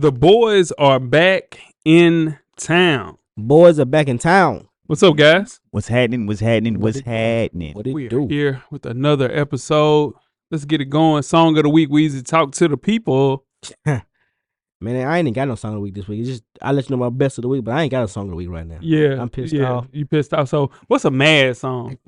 The boys are back in town. Boys are back in town. What's up, guys? What's happening? What We are here with another episode. Let's get it going. Song of the week, Weezy. Talk to the people. Man, I ain't got no song of the week this week. It's just I let you know my best of the week, but I ain't got a song of the week right now. Yeah. I'm pissed off. You pissed off. So what's a mad song?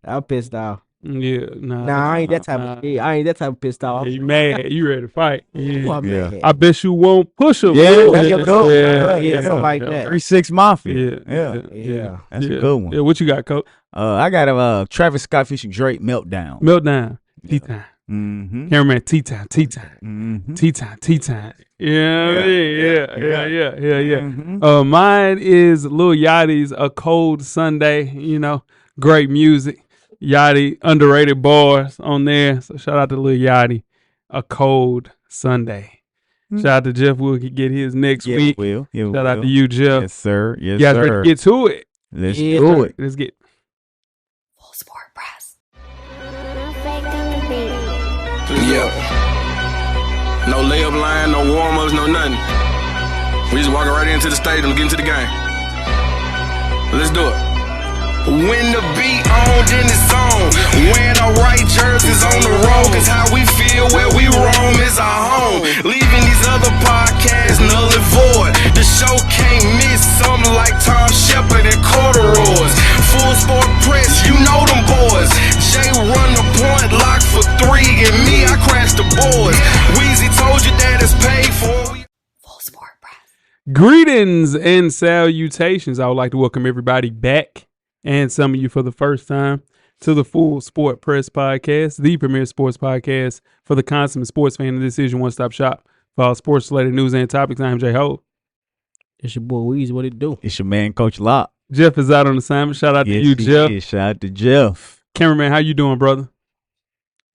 I'm pissed off. Yeah. Nah, I ain't that type of I ain't that type of pissed off. Yeah, you mad. You ready to fight. Yeah. I'm mad. I bet you won't push him. Yeah, Something like that. 3-6 Mafia. Yeah. That's a good one. Yeah, what you got, Coach? I got a Travis Scott featuring Drake Meltdown. Tea time. Mm-hmm. Cameraman, tea time. Mm-hmm. Tea time. Yeah. Mm-hmm. Mine is Lil Yachty's A Cold Sunday. You know, great music. Yachty, underrated bars on there. So shout out to Lil Yachty. A Cold Sunday. Shout out to Jeff. We'll get his next week. Shout out to you, Jeff. Yes, sir. You guys ready to get to it? Let's do it. Let's get Full Sport Press. Yeah. No layup line, no warm-ups, no nothing. We just walking right into the stadium, get into the game. Let's do it. When the beat on, then it's on. Wearing our right jerseys on the road, cause how we feel where we roam is our home. Leaving these other podcasts null and void. The show can't miss something like Tom Shepard and corduroys. Full Sport Press, you know them boys. Jay run the point, lock for 3, and me, I crash the boards. Weezy told you that it's paid for. Full Sport Press. greetings and salutations. I would like to welcome everybody back and some of you for the first time to the Full Sport Press Podcast, the premier sports podcast for the consummate sports fan. And this is your one-stop shop for all sports-related news and topics. I'm Jay Ho. It's your boy Weezy. What it do? It's your man, Coach Locke. Jeff is out on assignment. Shout out to you, Jeff. Yes, shout out to Jeff. Cameraman, how you doing, brother?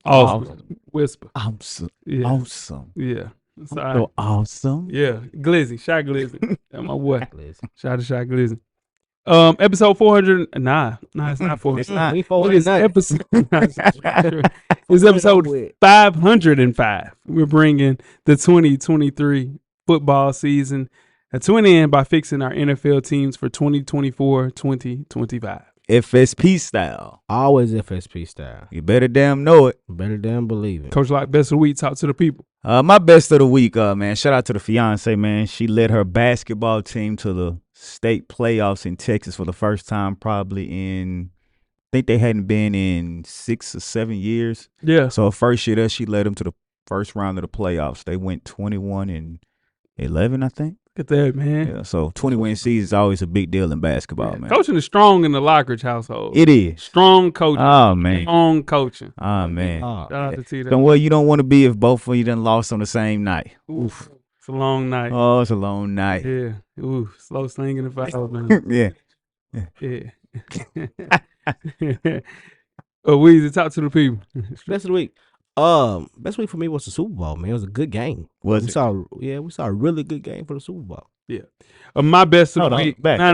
Awesome. Whisper. Awesome. Yeah. Awesome. Yeah. It's all right. So awesome. Yeah. Glizzy. Shy Glizzy. That's my boy. Shout out to Shy Glizzy. Episode 400. Nah, it's not 400. It's not. It's episode. It's episode 505. We're bringing the 2023 football season to an end by fixing our NFL teams for 2024-2025. FSP style. Always FSP style. You better damn know it. Better damn believe it. Coach Locke, best of the week. Talk to the people. My best of the week, man. Shout out to the fiance, man. She led her basketball team to the state playoffs in Texas for the first time, probably in, I think they hadn't been in 6 or 7 years. Yeah. So her first year there, she led them to the first round of the playoffs. They went 21-11, I think. Look at that, man. Yeah. So 20-win season is always a big deal in basketball, man. Coaching is strong in the Lockridge household. It is. Strong coaching. Oh man. Strong coaching. Oh man. Shout out to T. Somewhere you don't want to be if both of you done lost on the same night. Oof. It's a long night. Oh, it's a long night. Yeah. Ooh, slow singing if I man. Yeah. Yeah. Weezy, talk to the people. Best of the week. Best week for me was the Super Bowl, man. It was a good game. We saw a really good game for the Super Bowl. Yeah. My best of the week. Back. No.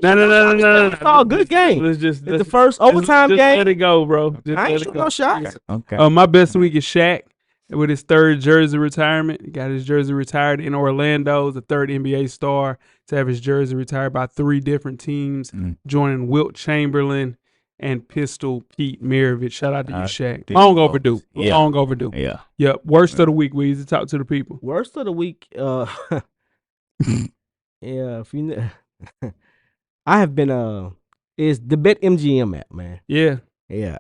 It's all a good game. It's the first overtime game. Let it go, bro. I ain't shooting no shots. Okay. My best of the week is Shaq with his third jersey retirement. He got his jersey retired in Orlando, the third NBA star to have his jersey retired by 3 different teams, joining Wilt Chamberlain and Pistol Pete Maravich. Shout out to you, Shaq. Long overdue. Yeah. Long overdue. Yeah. Yep. Worst of the week, Weezy. Talk to the people. Worst of the week. Yeah, if you know, I have been is the BetMGM app, man. Yeah. Yeah.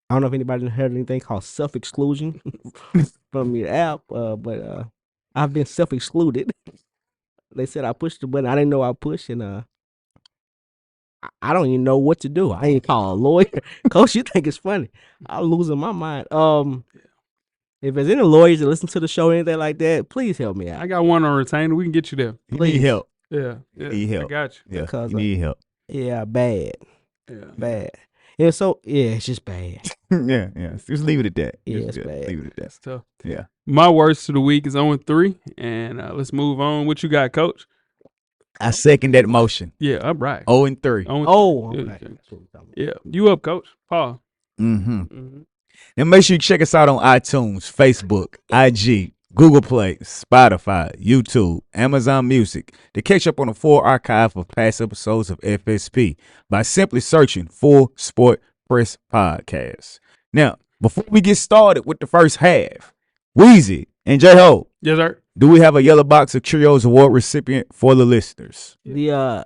I don't know if anybody heard anything called self-exclusion from your app, but I've been self-excluded. They said I pushed the button. I didn't know I pushed, and I don't even know what to do. I ain't call a lawyer. Coach, you think it's funny? I'm losing my mind. If there's any lawyers that listen to the show or anything like that, please help me out. I got one on retainer. We can get you there. You need help. Yeah. Need help. I got you. Yeah. Because, you need help. Yeah, bad. Yeah. Bad. Yeah, so it's just bad. Yeah. Just leave it at that. Yeah, Just, it's bad. Leave it at that. That's tough. Yeah. My worst of the week is 0-3, and let's move on. What you got, Coach? I second that motion. Yeah, I'm right. 0-3. Oh, Yeah, okay. okay. That's what we're talking about. Yeah, you up, Coach? Paul. Mm-hmm. Mm-hmm. Then make sure you check us out on iTunes, Facebook, IG, Google Play, Spotify, YouTube, Amazon Music to catch up on the full archive of past episodes of FSP by simply searching Full Sport Press Podcast. Now, before we get started with the first half, Weezy and J-Ho, Yes, sir. do we have a yellow box of Trios Award recipient for the listeners? The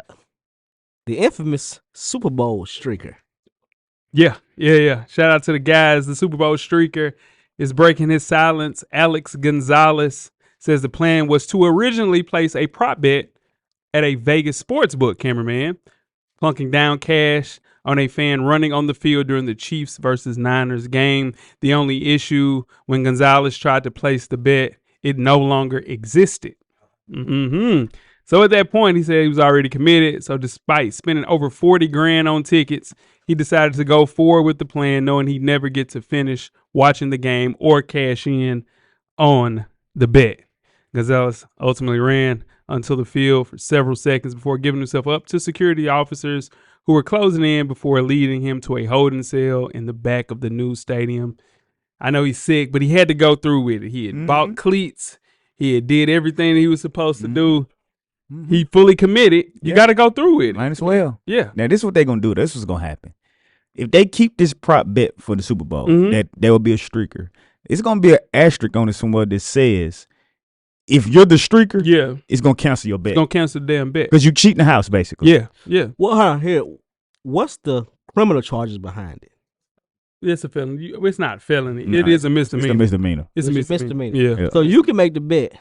infamous Super Bowl streaker. Yeah. Shout out to the guys. The Super Bowl streaker is breaking his silence. Alex Gonzalez says the plan was to originally place a prop bet at a Vegas sports book, cameraman, plunking down cash on a fan running on the field during the Chiefs versus Niners game. The only issue when Gonzalez tried to place the bet, it no longer existed. So at that point, he said he was already committed. So despite spending over $40,000 on tickets, he decided to go forward with the plan, knowing he'd never get to finish watching the game or cash in on the bet. Gonzalez ultimately ran onto the field for several seconds before giving himself up to security officers who were closing in before leading him to a holding cell in the back of the new stadium. I know he's sick, but he had to go through with it. He had bought cleats. He had did everything that he was supposed to do. He fully committed. You got to go through with it. Might as well. Yeah. Now, this is what they're going to do. This is what's going to happen. If they keep this prop bet for the Super Bowl, that there will be a streaker. It's going to be an asterisk on it somewhere that says, if you're the streaker, it's going to cancel your bet. It's going to cancel the damn bet. Because you cheating the house, basically. Yeah. Well, hold on here. What's the criminal charges behind it? It's a felony. It's not a felony. It is a misdemeanor. It's a misdemeanor. It's a misdemeanor. Yeah. So you can make the bet.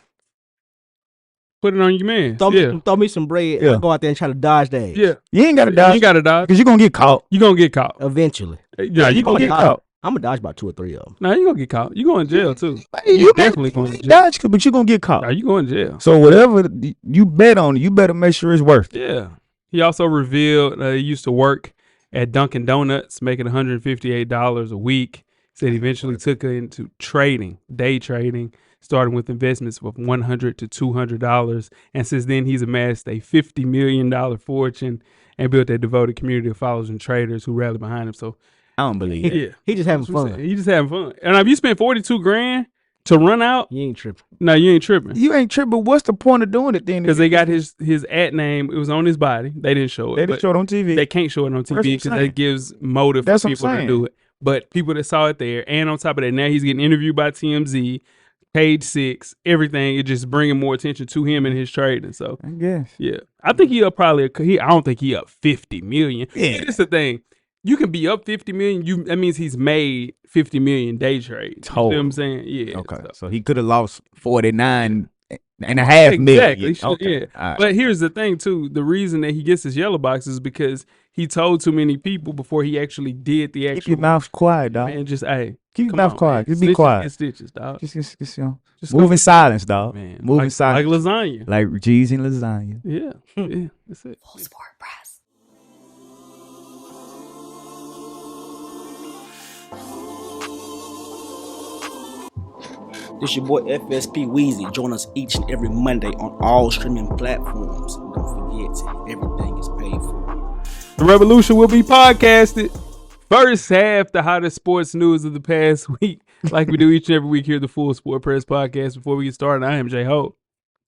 Put it on your man. Throw me some bread. Yeah. And go out there and try to dodge that. Yeah. You ain't got to dodge. You got to dodge. Because you're going to get caught. You're going to get caught. Eventually. Yeah, you're going to get caught. I'm going to dodge about 2 or 3 of them. No, you're going to get caught. You're going to jail, too. You definitely going to jail. dodge, but you're going to get caught. No, you're going to jail. So whatever you bet on, you better make sure it's worth it. Yeah. He also revealed he used to work at Dunkin' Donuts, making $158 a week. Said he eventually took it into trading, day trading, starting with investments of $100 to $200. And since then, he's amassed a $50 million fortune and built a devoted community of followers and traders who rally behind him. So I don't believe it. yeah, He just having fun. He just having fun. And if you spend $42,000 to run out, You ain't tripping. no, you ain't tripping. You ain't tripping. What's the point of doing it then? Because they got his ad name. It was on his body. They didn't show it. They but didn't show it on TV. They can't show it on That's what TV I'm because saying. that gives motive That's for what I'm people to saying. do it. But people that saw it there, and on top of that, now he's getting interviewed by TMZ, Page 6, everything. It just bringing more attention to him and his trading. So I guess. yeah, I think he up probably. I don't think he up 50 million. Yeah. That's the thing. You can be up 50 million. That means he's made 50 million day trade. You know what I'm saying? Yeah. Okay. So. So he could have lost 49.5 million. Exactly. Okay. Yeah. All right. But here's the thing too. The reason that he gets his yellow box is because he told too many people before he actually did the actual. Keep your mouth quiet, dog. Man, just hey. Keep your come mouth on, quiet. man. Just be Snitches quiet. get stitches, dog. Just you know, Just move go- in silence, dog. Man, Move in like silence. lasagna. Like cheese and lasagna. Yeah, that's it. Full Sport Press. This your boy FSP Weezy. Join us each and every Monday on all streaming platforms. And don't forget, everything is paid for. The Revolution will be podcasted. First half, the hottest sports news of the past week, like we do each and every week here at the Full Sport Press Podcast. Before we get started, I am J Hope.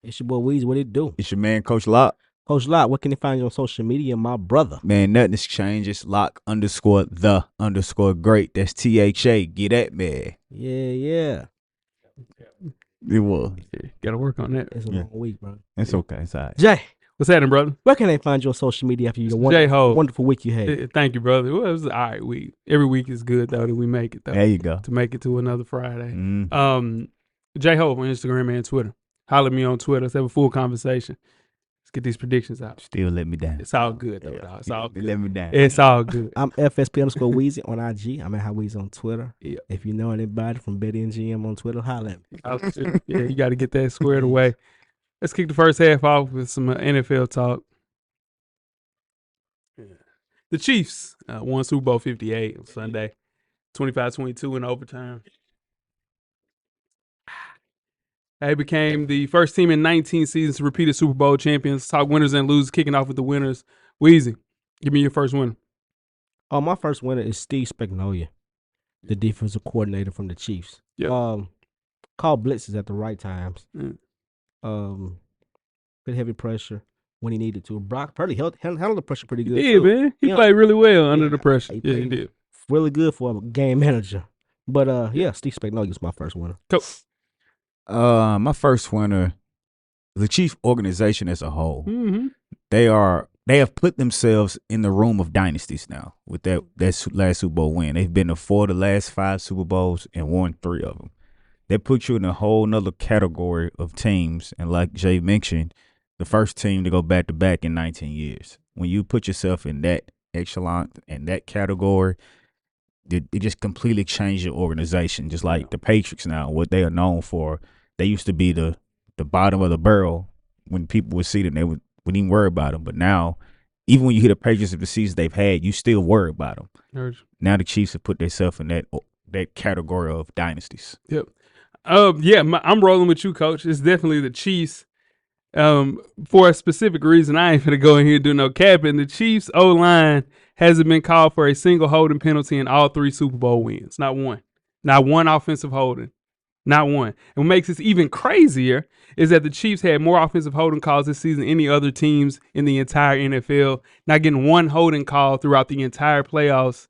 It's your boy Weezy. What it do? It's your man, Coach Lock. Coach Lot, what can they find you on social media, my brother? Man, nothing has changed. It's Lock_the_great. That's THA. Get at me. Yeah. It was. Yeah, gotta work on that. It's a long week, bro. It's okay. It's all right. Jay, What's happening, brother? where can they find you on social media after your J-Ho. wonderful week you had? Thank you, brother. Well, it was an all right week. Every week is good, though, that we make it, though. There you go. To make it to another Friday. Mm. J Hope on Instagram and Twitter. Holler at me on Twitter. Let's have a full conversation. Let's get these predictions out. Still let me down. It's all good, though, dog. It's all They good. let me down. It's all good. I'm FSP_Weezy on IG. I'm at How Weezy on Twitter. Yeah. If you know anybody from Betty and GM on Twitter, holler at me. Yeah, you got to get that squared away. Let's kick the first half off with some NFL talk. The Chiefs won Super Bowl 58 on Sunday, 25-22 in overtime. They became the first team in 19 seasons to repeat as Super Bowl champions. Talk winners and losers, kicking off with the winners. Weezy, give me your first winner. Oh, my first winner is Steve Spagnuolo. the defensive coordinator from the Chiefs. Yep. Called blitzes at the right times. Mm. Put heavy pressure when he needed to. Brock Purdy handled the pressure pretty good. Yeah, too. man. He Yeah. played really well under Yeah, the pressure. he Yeah, he played did. Really good for a game manager. But yeah, Steve Spagnuolo's my first winner. Cool. My first winner, the Chief organization as a whole. Mm-hmm. They have put themselves in the room of dynasties now with that last Super Bowl win. They've been to 4 of the last 5 Super Bowls and won 3 of them. They put you in a whole nother category of teams. And like Jay mentioned, the first team to go back-to-back in 19 years. When you put yourself in that echelon and that category, it just completely changed your organization. Just like the Patriots now, what they are known for. They used to be the bottom of the barrel when people would see them. They wouldn't even worry about them. But now, even when you hear the Patriots of the season they've had, you still worry about them. Now the Chiefs have put themselves in that category of dynasties. Yep. I'm rolling with you, Coach. It's definitely the Chiefs. For a specific reason, I ain't gonna go in here and do no capping. The Chiefs O-line hasn't been called for a single holding penalty in all 3 Super Bowl wins. Not one. Not one offensive holding. Not one. And what makes this even crazier is that the Chiefs had more offensive holding calls this season than any other teams in the entire NFL. Not getting one holding call throughout the entire playoffs.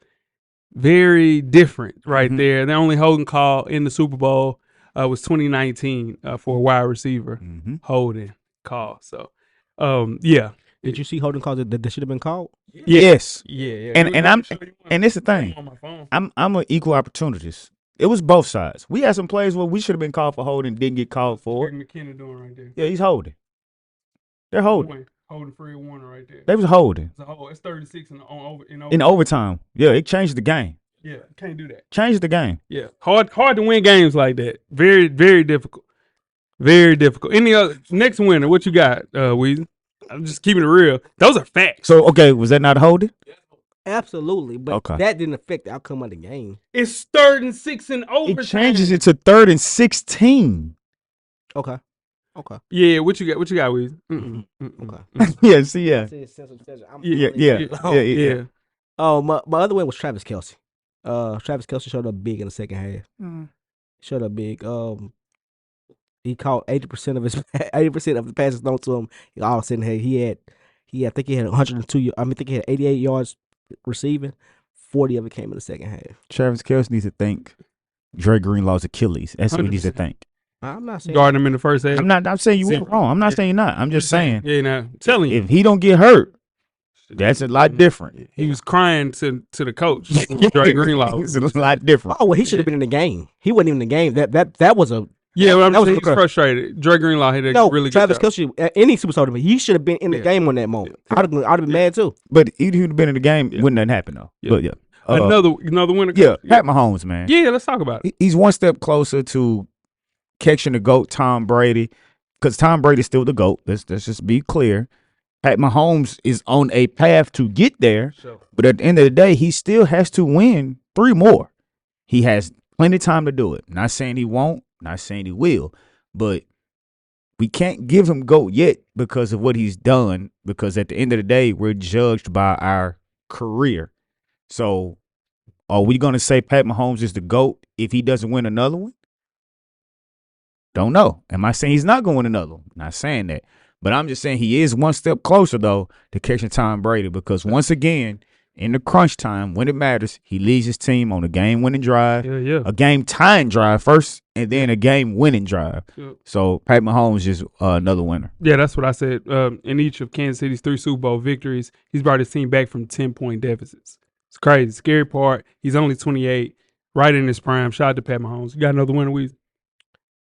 Very different right there. The only holding call in the Super Bowl was 2019 for a wide receiver holding call. So, yeah. Did you see holding calls that should have been called? Yeah. Yes. Yeah. And it's the thing. I'm an equal opportunist. It was both sides. We had some plays where we should have been called for holding, didn't get called for. McKenna doing right there. Yeah, he's holding. They're holding. Holding Fred Warner right there. They was holding. It's 36 in overtime. Yeah, it changed the game. Yeah, can't do that. Changed the game. Yeah, hard to win games like that. Very, very difficult. Very difficult. Any other next winner? What you got, Weezy? I'm just keeping it real. Those are facts. So okay, was that not holding? Absolutely, but that didn't affect the outcome of the game. It's 3rd and 6 in overtime. It changes it to 3rd and 16. Okay. Yeah, what you got? What you got, Weezy? Okay. Yeah. See, yeah. Yeah. Oh, my other one was Travis Kelce. Travis Kelce showed up big in the second half. Showed up big. He caught 80% of the passes thrown to him. All of a sudden, I think he had 102. I think he had 88 yards receiving. 40 of it came in the second half. Travis Kelce needs to thank Dre Greenlaw's Achilles. That's what he needs to thank. I'm not saying guarding him in the first half. I'm saying you went wrong. I'm not saying you're not. I'm just saying. Yeah, I'm telling you. If he don't get hurt, that's a lot different. He was crying to the coach, Dre Greenlaw. It's a lot different. Oh, well, he should have been in the game. He wasn't even in the game. That was a yeah. Well, I'm saying he's frustrated. Dre Greenlaw had a really Travis good job. Kelce, any superstar, he should have been in the game on that moment. I'd have been mad too. But if he'd have been in the game, wouldn't that happen though? Yeah. But yeah. Another winner. Yeah, Pat Mahomes, man. Yeah, let's talk about it. He's one step closer to catching the GOAT, Tom Brady, because Tom Brady's still the GOAT. Let's just be clear. Pat Mahomes is on a path to get there, but at the end of the day, he still has to win 3 more. He has plenty of time to do it. Not saying he won't, not saying he will, but we can't give him GOAT yet because of what he's done, because at the end of the day, we're judged by our career. So are we going to say Pat Mahomes is the GOAT if he doesn't win another one? Don't know. Am I saying he's not going to win another one? Not saying that. But I'm just saying he is one step closer, though, to catching Tom Brady, because once again, in the crunch time, when it matters, he leads his team on a game-winning drive, a game-tying drive first, and then a game-winning drive. So Pat Mahomes is another winner. Yeah, that's what I said. In each of Kansas City's 3 Super Bowl victories, he's brought his team back from 10-point deficits. It's crazy. Scary part, he's only 28, right in his prime. Shout out to Pat Mahomes. You got another winner, Weezy?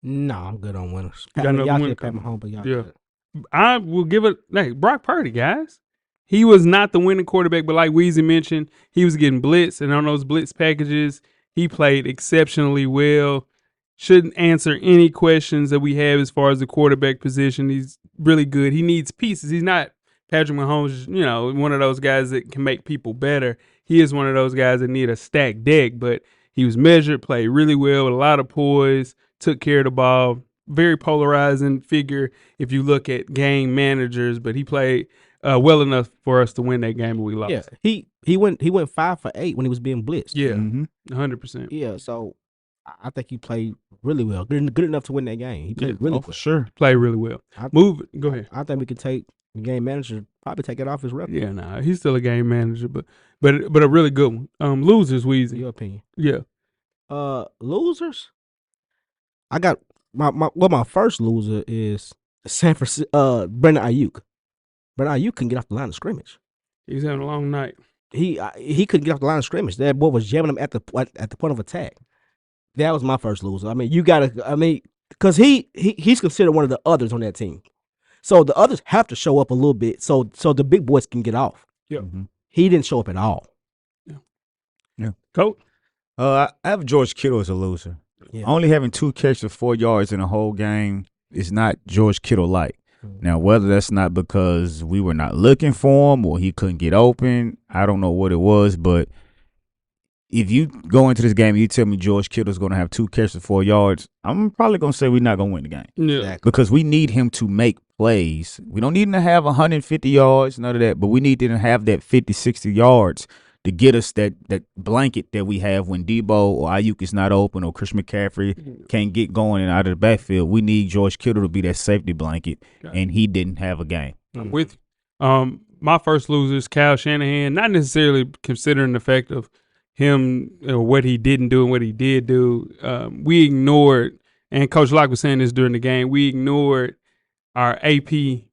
No, I'm good on winners. You got another winner? Pat Mahomes, but y'all good. I will give it Brock Purdy, guys. He was not the winning quarterback, but like Weezy mentioned, he was getting blitzed, and on those blitz packages, he played exceptionally well. Shouldn't answer any questions that we have as far as the quarterback position. He's really good. He needs pieces. He's not Patrick Mahomes, one of those guys that can make people better. He is one of those guys that need a stacked deck, but he was measured, played really well with a lot of poise, took care of the ball. Very polarizing figure if you look at game managers, but he played well enough for us to win that game, and we lost. Yeah, he went 5 for 8 when he was being blitzed. Yeah, Mhm. 100%. Yeah, so I think he played really well, good enough to win that game. He played really Oh, well. for sure. Play really well. I- Go ahead. I think we could take the game manager, probably take it off his record. Yeah, nah, he's still a game manager, but a really good one. Losers, In Weezy. your opinion? Yeah. Losers. I got my first loser is San Francisco. Brandon Ayuk. Brandon Ayuk couldn't get off the line of scrimmage. He's having a long night. He couldn't get off the line of scrimmage. That boy was jamming him at the point of attack. That was my first loser. I mean, because he's considered one of the others on that team. So the others have to show up a little bit so the big boys can get off. Yeah. Mhm. He didn't show up at all. Coach? I have George Kittle as a loser. Yeah. Only having 2 catches of 4 yards in a whole game is not George Kittle-like. Now, whether that's not because we were not looking for him or he couldn't get open, I don't know what it was. But if you go into this game and you tell me George Kittle's going to have 2 catches of 4 yards, I'm probably going to say we're not going to win the game. Yeah. Exactly. Because we need him to make plays. We don't need him to have 150 yards, none of that, but we need him to have that 50, 60 yards to get us that blanket that we have when Debo or Ayuk is not open or Chris McCaffrey can't get going and out of the backfield. We need George Kittle to be that safety blanket, and he didn't have a game. I'm with you. My first loser is Kyle Shanahan, not necessarily considering the fact of him or what he didn't do and what he did do. We ignored, and Coach Locke was saying this during the game, we ignored our AP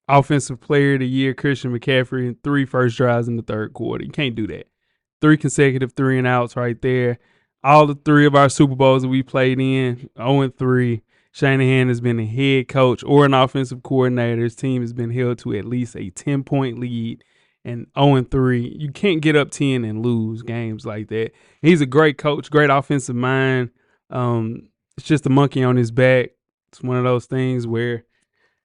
Offensive Player of the Year, Christian McCaffrey, in 3 first drives in the third quarter. You can't do that. 3 consecutive 3-and-outs right there. All the 3 of our Super Bowls that we played in, 0-3. Shanahan has been a head coach or an offensive coordinator. His team has been held to at least a 10-point lead, and 0-3. You can't get up 10 and lose games like that. He's a great coach, great offensive mind. It's just a monkey on his back. It's one of those things where,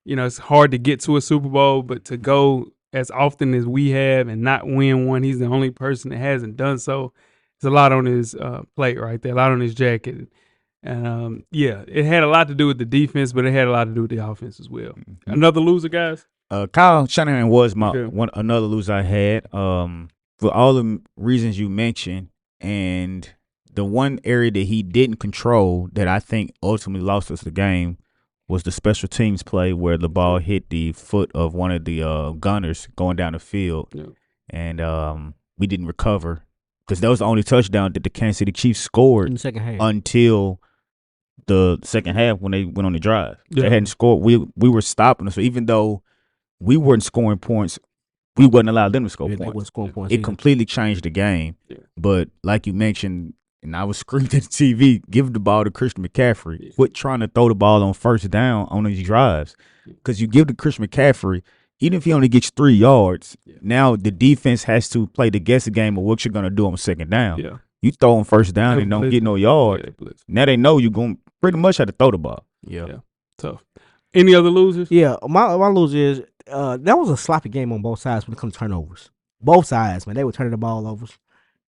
it's hard to get to a Super Bowl, but to go as often as we have and not win one, he's the only person that hasn't done so. It's a lot on his plate right there, a lot on his jacket. And, it had a lot to do with the defense, but it had a lot to do with the offense as well. Mm-hmm. Another loser, guys? Kyle Shanahan was another loser I had for all the reasons you mentioned, and the one area that he didn't control that I think ultimately lost us the game was the special teams play where the ball hit the foot of one of the gunners going down the field, and we didn't recover because that was the only touchdown that the Kansas City Chiefs scored In the second half. until the second half when they went on the drive. Yeah. They hadn't scored. We were stopping them. So even though we weren't scoring points, we wouldn't allow them to score They points. wasn't scoring points It either. completely changed the game. Yeah. But like you mentioned, and I was screaming at the TV, give the ball to Christian McCaffrey. Yeah. Quit trying to throw the ball on first down on these drives. Because you give to Christian McCaffrey, even if he only gets 3 yards, now the defense has to play the guessing game of what you're going to do on second down. Yeah. You throw on first down They and don't blitz. get no yard. Yeah, they blitz. Now they know you're going to pretty much have to throw the ball. Yeah. Tough. Any other losers? Yeah, my loser is that was a sloppy game on both sides when it comes to turnovers. Both sides, man, they were turning the ball over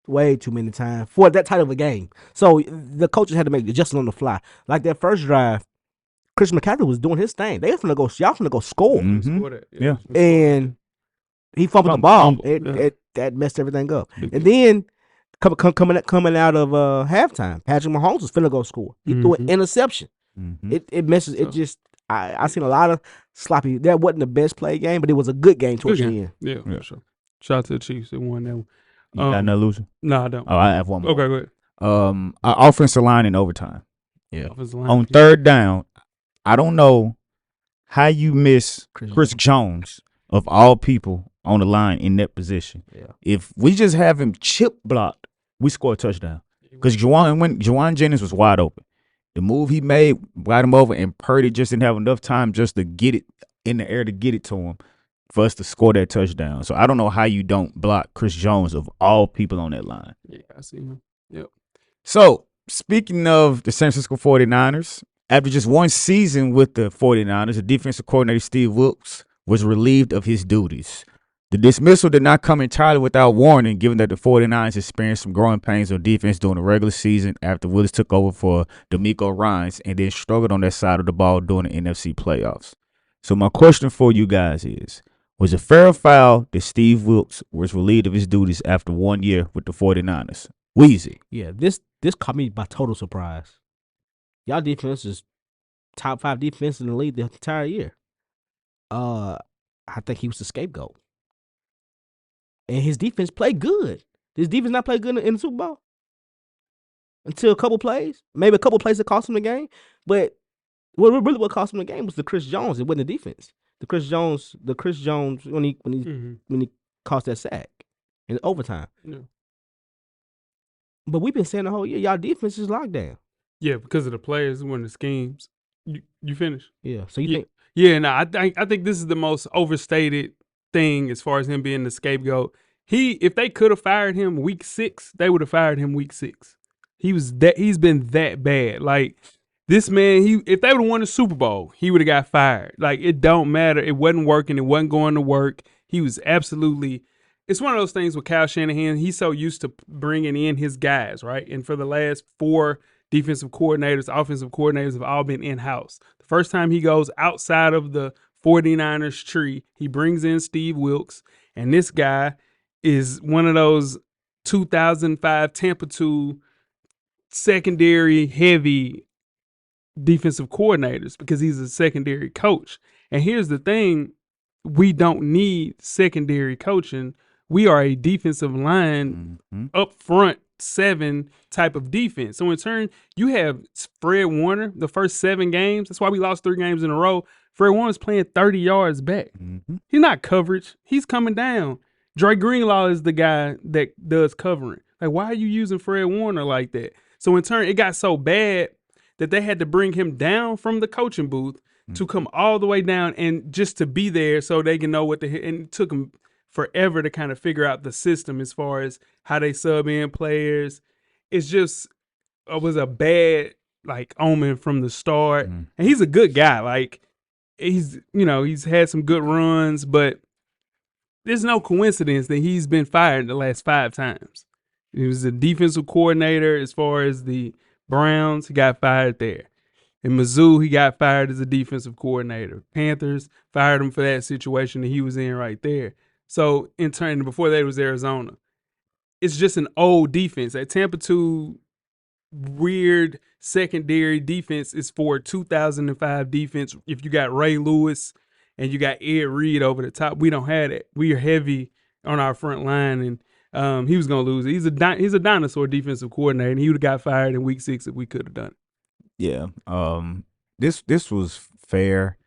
way too many times for that type of a game. So the coaches had to make adjustments on the fly. Like that first drive, Chris McCaffrey was doing his thing. Y'all finna go score, Mhm. Score that. Yeah. and he fumbled the ball. That messed everything up. And then coming out of halftime, Patrick Mahomes was finna go score. He threw an interception. Mhm. It messes. It just I seen a lot of sloppy. That wasn't the best play game, but it was a good game towards Good the game. end. Yeah, for sure. Shout out to the Chiefs. They won that one. You got another loser? No, I don't. Oh, I have one more. Okay, go ahead. Our offensive line in overtime. Yeah. Offensive line. On third down, I don't know how you miss Chris Jones, of all people, on the line in that position. Yeah. If we just have him chip blocked, we score a touchdown. Because Juwan Jennings was wide open. The move he made got him over, and Purdy just didn't have enough time just to get it in the air to get it to him for us to score that touchdown. So I don't know how you don't block Chris Jones, of all people on that line. Yeah, I see him. Yep. So, speaking of the San Francisco 49ers, after just one season with the 49ers, the defensive coordinator Steve Wilks was relieved of his duties. The dismissal did not come entirely without warning, given that the 49ers experienced some growing pains on defense during the regular season after Willis took over for DeMeco Ryans and then struggled on that side of the ball during the NFC playoffs. So my question for you guys is, Was it fair or foul that Steve Wilks was relieved of his duties after 1 year with the 49ers? Weezy. Yeah, this caught me by total surprise. Y'all defense is top 5 defense in the league the entire year. I think he was the scapegoat. And his defense played good. His defense not play good in the Super Bowl? Until a couple plays. Maybe a couple plays that cost him the game. But what cost him the game was the Chris Jones. It wasn't the defense. The Chris Jones when he cost that sack in overtime. Yeah. But we've been saying the whole year, y'all defense is locked down. Yeah, because of the players and the schemes. You finish? Yeah. So you think? Yeah, no, I think this is the most overstated thing as far as him being the scapegoat. If they could have fired him week 6, they would have fired him week 6. He's been that bad. Like this man, if they would have won the Super Bowl, he would have got fired. Like it don't matter. It wasn't working. It wasn't going to work. He was absolutely. It's one of those things with Kyle Shanahan. He's so used to bringing in his guys, right? And for the last 4 defensive coordinators, offensive coordinators have all been in-house. The first time he goes outside of the 49ers tree, he brings in Steve Wilks, and this guy is one of those 2005 Tampa 2 secondary heavy defensive coordinators because he's a secondary coach. And here's the thing, we don't need secondary coaching. We are a defensive line up front 7 type of defense. So in turn, you have Fred Warner the first 7 games. That's why we lost 3 games in a row. Fred Warner's playing 30 yards back. He's not coverage. He's coming down. Dre Greenlaw is the guy that does covering. Like, why are you using Fred Warner like that? So in turn, it got so bad that they had to bring him down from the coaching booth to come all the way down and just to be there so they can know what and it took them forever to kind of figure out the system as far as how they sub in players. It's just, it was a bad like omen from the start. And he's a good guy. Like he's had some good runs, but there's no coincidence that he's been fired the last 5 times. He was a defensive coordinator as far as the Browns. He got fired there. In Mizzou, he got fired as a defensive coordinator. Panthers fired him for that situation that he was in right there. So in turn, before that, it was Arizona. It's just an old defense. That Tampa 2 weird secondary defense is for 2005 defense. If you got Ray Lewis and you got Ed Reed over the top, we don't have it. We are heavy on our front line, and he was gonna lose it. He's a dinosaur defensive coordinator, and he would have got fired in week 6 if we could have done it. Yeah. This was fair.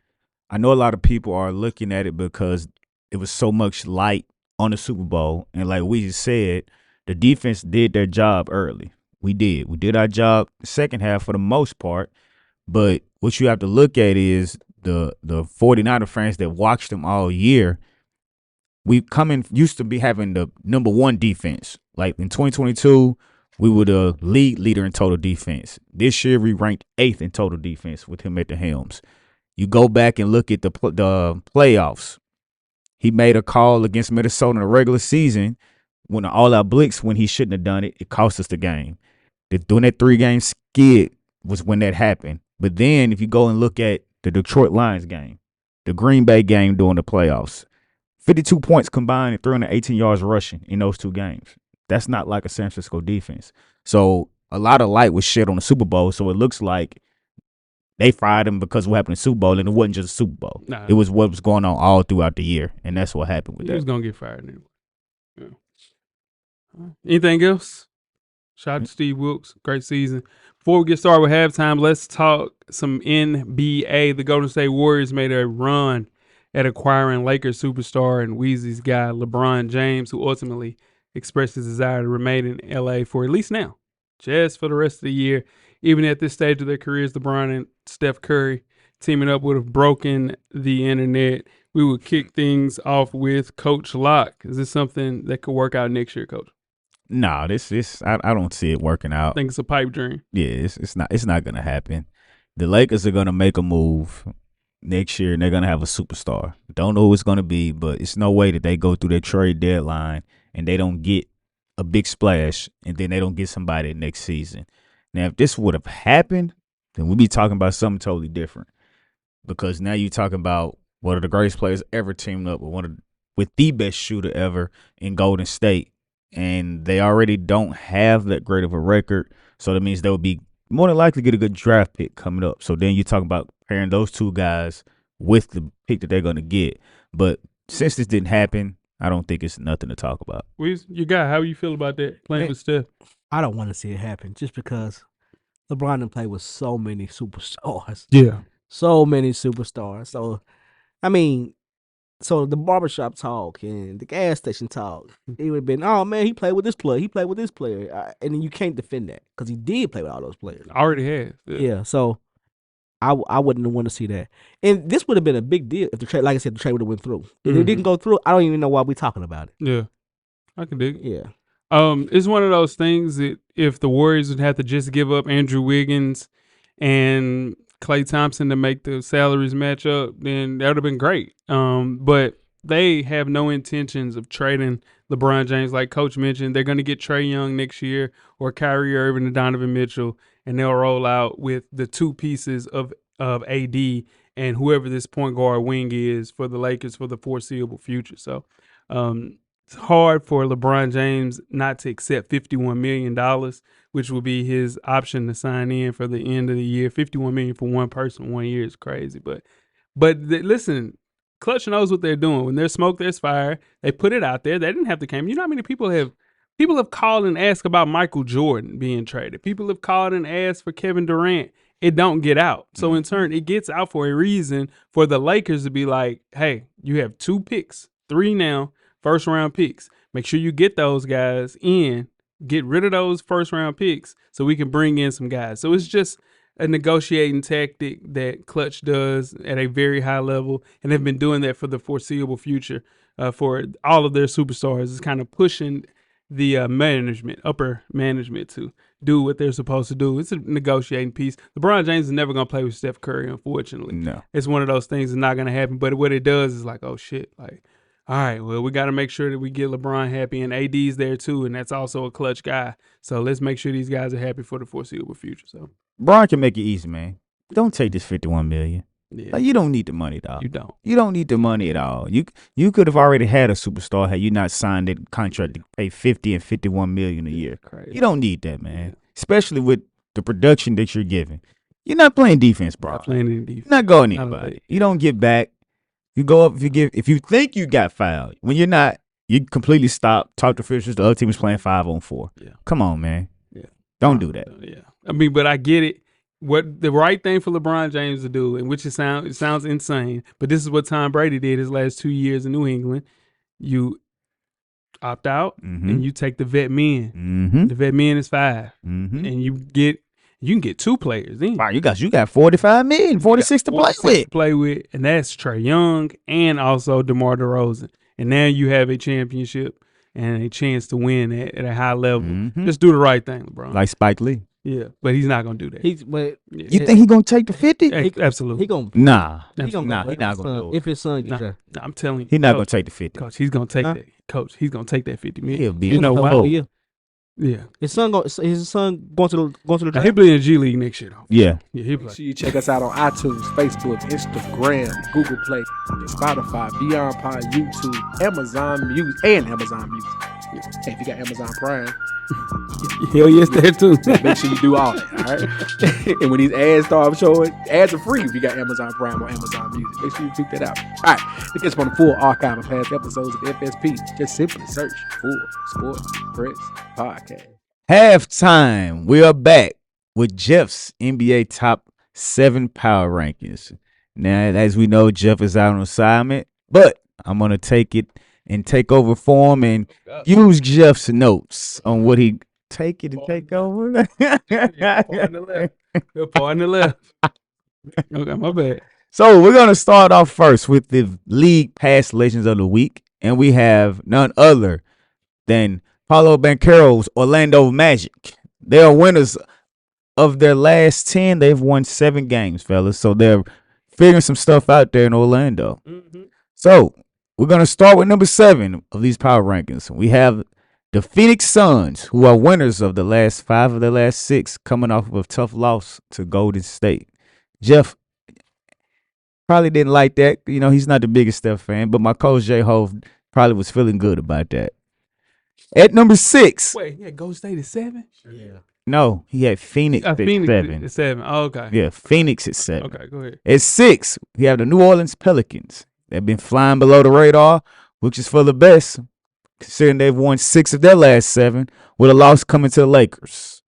I know a lot of people are looking at it because it was so much light on the Super Bowl, and like we said, the defense did their job early. We did our job second half for the most part, but what you have to look at is the 49er fans that watched them all year. We used to be having the number 1 defense. Like in 2022, we were the league leader in total defense. This year, we ranked 8th in total defense with him at the helms. You go back and look at the playoffs. He made a call against Minnesota in the regular season when an all-out blitz when he shouldn't have done it. It cost us the game. Doing that 3-game skid was when that happened. But then if you go and look at the Detroit Lions game, the Green Bay game during the playoffs, 52 points combined and 318 yards rushing in those 2 games. That's not like a San Francisco defense. So a lot of light was shed on the Super Bowl, so it looks like they fired him because of what happened in the Super Bowl, and it wasn't just a Super Bowl. Nah. It was what was going on all throughout the year, and that's what happened with He that. was gonna get fired anyway. Yeah. Anything else? Shout out to Steve Wilks. Great season. Before we get started with halftime, let's talk some NBA. The Golden State Warriors made a run at acquiring Lakers superstar and Weezy's guy, LeBron James, who ultimately expressed his desire to remain in LA for at least now, just for the rest of the year. Even at this stage of their careers, LeBron and Steph Curry teaming up would have broken the internet. We would kick things off with Coach Locke. Is this something that could work out next year, Coach? No, I don't see it working out. I think it's a pipe dream. Yeah, it's not gonna happen. The Lakers are gonna make a move next year, and they're gonna have a superstar. Don't know who it's gonna be, but it's no way that they go through their trade deadline and they don't get a big splash, and then they don't get somebody next season. Now, if this would have happened, then we'd be talking about something totally different. Because now you're talking about one of the greatest players ever teamed up with the best shooter ever in Golden State, and they already don't have that great of a record. So that means they'll be more than likely get a good draft pick coming up. So then you talk about pairing those two guys with the pick that they're going to get. But since this didn't happen, I don't think it's nothing to talk about. You got how you feel about that playing with Steph? I don't want to see it happen just because LeBron done play with so many superstars. Yeah. So many superstars. So, I mean, so the barbershop talk and the gas station talk, it would have been, oh, man, he played with this player. He played with this player. And then you can't defend that because he did play with all those players. Already has. Yeah, so I wouldn't want to see that. And this would have been a big deal if the trade, like I said, the trade would have went through. If it didn't go through, I don't even know why we're talking about it. Yeah. I can dig it. Yeah. It's one of those things that if the Warriors would have to just give up Andrew Wiggins and Klay Thompson to make the salaries match up, then that would have been great. But they have no intentions of trading LeBron James. Like Coach mentioned, they're going to get Trae Young next year or Kyrie Irving and Donovan Mitchell, and they'll roll out with the two pieces of AD and whoever this point guard wing is for the Lakers for the foreseeable future. So it's hard for LeBron James not to accept $51 million, which will be his option to sign in for the end of the year. $51 million for one person 1 year is crazy. But listen, Clutch knows what they're doing. When there's smoke, there's fire. They put it out there. They didn't have to come. You know how many people have called and asked about Michael Jordan being traded. People have called and asked for Kevin Durant. It don't get out. So in turn, it gets out for a reason for the Lakers to be like, hey, you have 2 picks, 3 now, first-round picks. Make sure you get those guys in. Get rid of those first-round picks so we can bring in some guys. So it's just a negotiating tactic that Clutch does at a very high level, and they've been doing that for the foreseeable future for all of their superstars. It's kind of pushing the upper management to do what they're supposed to do. It's a negotiating piece. LeBron James is never going to play with Steph Curry, unfortunately. No. It's one of those things that's not going to happen. But what it does is like, oh, shit, like, all right, well, we got to make sure that we get LeBron happy, and AD's there too, and that's also a Clutch guy. So let's make sure these guys are happy for the foreseeable future. So Bron can make it easy, man. Don't take this $51 million. yeah, Like, you don't need the money, dog. you don't. You don't need the money at all. You could have already had a superstar had you not signed that contract to pay $50 and $51 million a year. Crazy. You don't need that, man. Especially with the production that you're giving. You're not playing defense, bro. Not playing any defense. You're not going Not a anybody. bit. You don't get back. You go up if you think you got fouled. When you're not, you completely stop. Talk to officials. The other team is playing 5-on-4. Yeah. Come on, man. Yeah. Don't do that. Yeah. I mean, but I get it. What the right thing for LeBron James to do, and which it sounds insane, but this is what Tom Brady did his last 2 years in New England. You opt out and you take the vet men. Mm-hmm. The vet men is 5, Mm-hmm. and you can get 2 players in. Wow, you got $45 million, 46 to play with. And that's Trae Young and also DeMar DeRozan. And now you have a championship and a chance to win at a high level. Mhm. Just do the right thing, LeBron. Like Spike Lee. Yeah, but he's not gonna do that. You think he gonna take the 50? Absolutely. He gonna Nah. he gonna Nah, go he not gonna do if it. his son gets Nah, drafted. I'm telling you, He not Coach, gonna take the 50. Coach, he's gonna take Huh? that. Coach, he's gonna take that 50 million. He'll be You know a why? hoe. Yeah. Yeah. His son going to the Now, draft. he'll be in the G League next year, though. Yeah. Yeah, he'll be Make like, sure you check us out on iTunes, Facebook, Instagram, Google Play, Spotify, Beyond Pod, YouTube, Amazon Music, and Amazon Music. Hey, if you got Amazon Prime, hell yes, there too. make sure you do all that, all right? And when these ads start showing, ads are free if you got Amazon Prime or Amazon Music. Make sure you check that out. All right, to get on the full archive of past episodes of FSP, just simply search Full Sport Press Podcast. Halftime. We are back with Jeff's NBA top 7 power rankings. Now, as we know, Jeff is out on assignment, but I'm going to take it and take over for him and use Jeff's notes on what he take it and take over. Paul on the left. Okay, my bad. So we're going to start off first with the league past legends of the week, and we have none other than Paulo Banchero's Orlando Magic. They are winners of their last 10. They've won 7 games, fellas. So they're figuring some stuff out there in Orlando. Mm-hmm. So we're going to start with number 7 of these power rankings. We have the Phoenix Suns, who are winners of the last 5 of their last 6, coming off of a tough loss to Golden State. Jeff, Probably didn't like that. You know, he's not the biggest Steph fan, but my coach J Hove probably was feeling good about that. At number 6. Wait, yeah, Golden State is 7? Yeah. No, he had Phoenix at Phoenix 7. is 7. Oh, okay. Yeah, Phoenix at 7. Okay, go ahead. At 6, we have the New Orleans Pelicans. They've been flying below the radar, which is for the best, considering they've won 6 of their last 7, with a loss coming to the Lakers.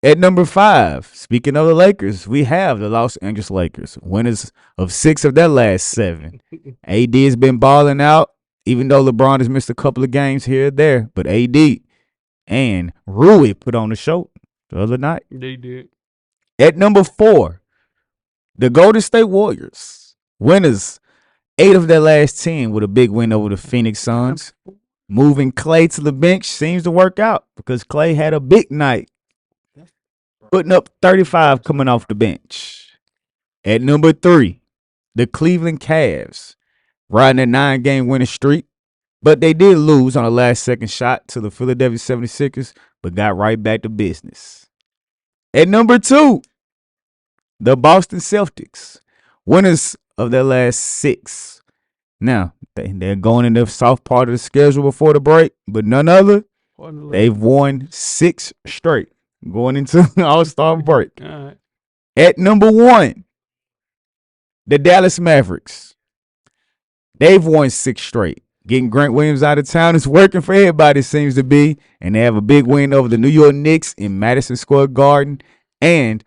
At number 5, speaking of the Lakers, we have the Los Angeles Lakers, winners of 6 of their last 7. AD has been balling out, even though LeBron has missed a couple of games here and there. But AD and Rui put on the show the other night. They did. At number 4, the Golden State Warriors, winners 8 of their last 10 with a big win over the Phoenix Suns. Moving Klay to the bench seems to work out because Klay had a big night, putting up 35 coming off the bench. At number 3, the Cleveland Cavs, riding a 9-game winning streak, but they did lose on a last-second shot to the Philadelphia 76ers, but got right back to business. At number 2, the Boston Celtics, winners of their last 6. Now, they're going in the soft part of the schedule before the break, but none other. They've won 6 straight going into the All-Star break. All right. At number 1, the Dallas Mavericks. They've won 6 straight. Getting Grant Williams out of town is working for everybody, it seems to be. And they have a big win over the New York Knicks in Madison Square Garden and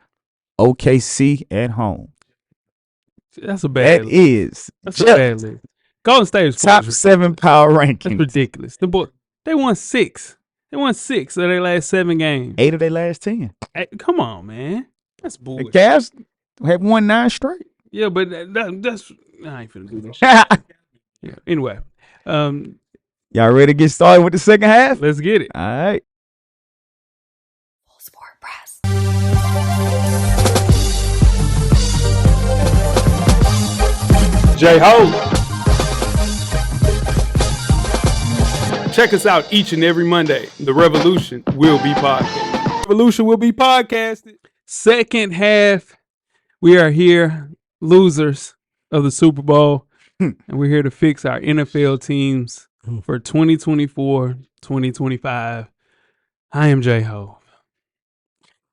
OKC at home. That's a bad That list. is That's a bad list. Golden State is top 7 power That's rankings. ridiculous. The boy, they won 6. They won 6 of their last 7 games. 8 of their last 10. Hey, come on, man. That's The bullshit. Cavs have won 9 straight. Yeah, but that's I ain't finna do that shit. Yeah. Anyway, Y'all ready to get started with the second half? let's get it. All right. Full Sport Press. J-Ho. Check us out each and every Monday. The Revolution will be podcasted. Revolution will be podcasted. Second half, we are here, losers of the Super Bowl, and we're here to fix our NFL teams for 2024, 2025. I am J-Ho.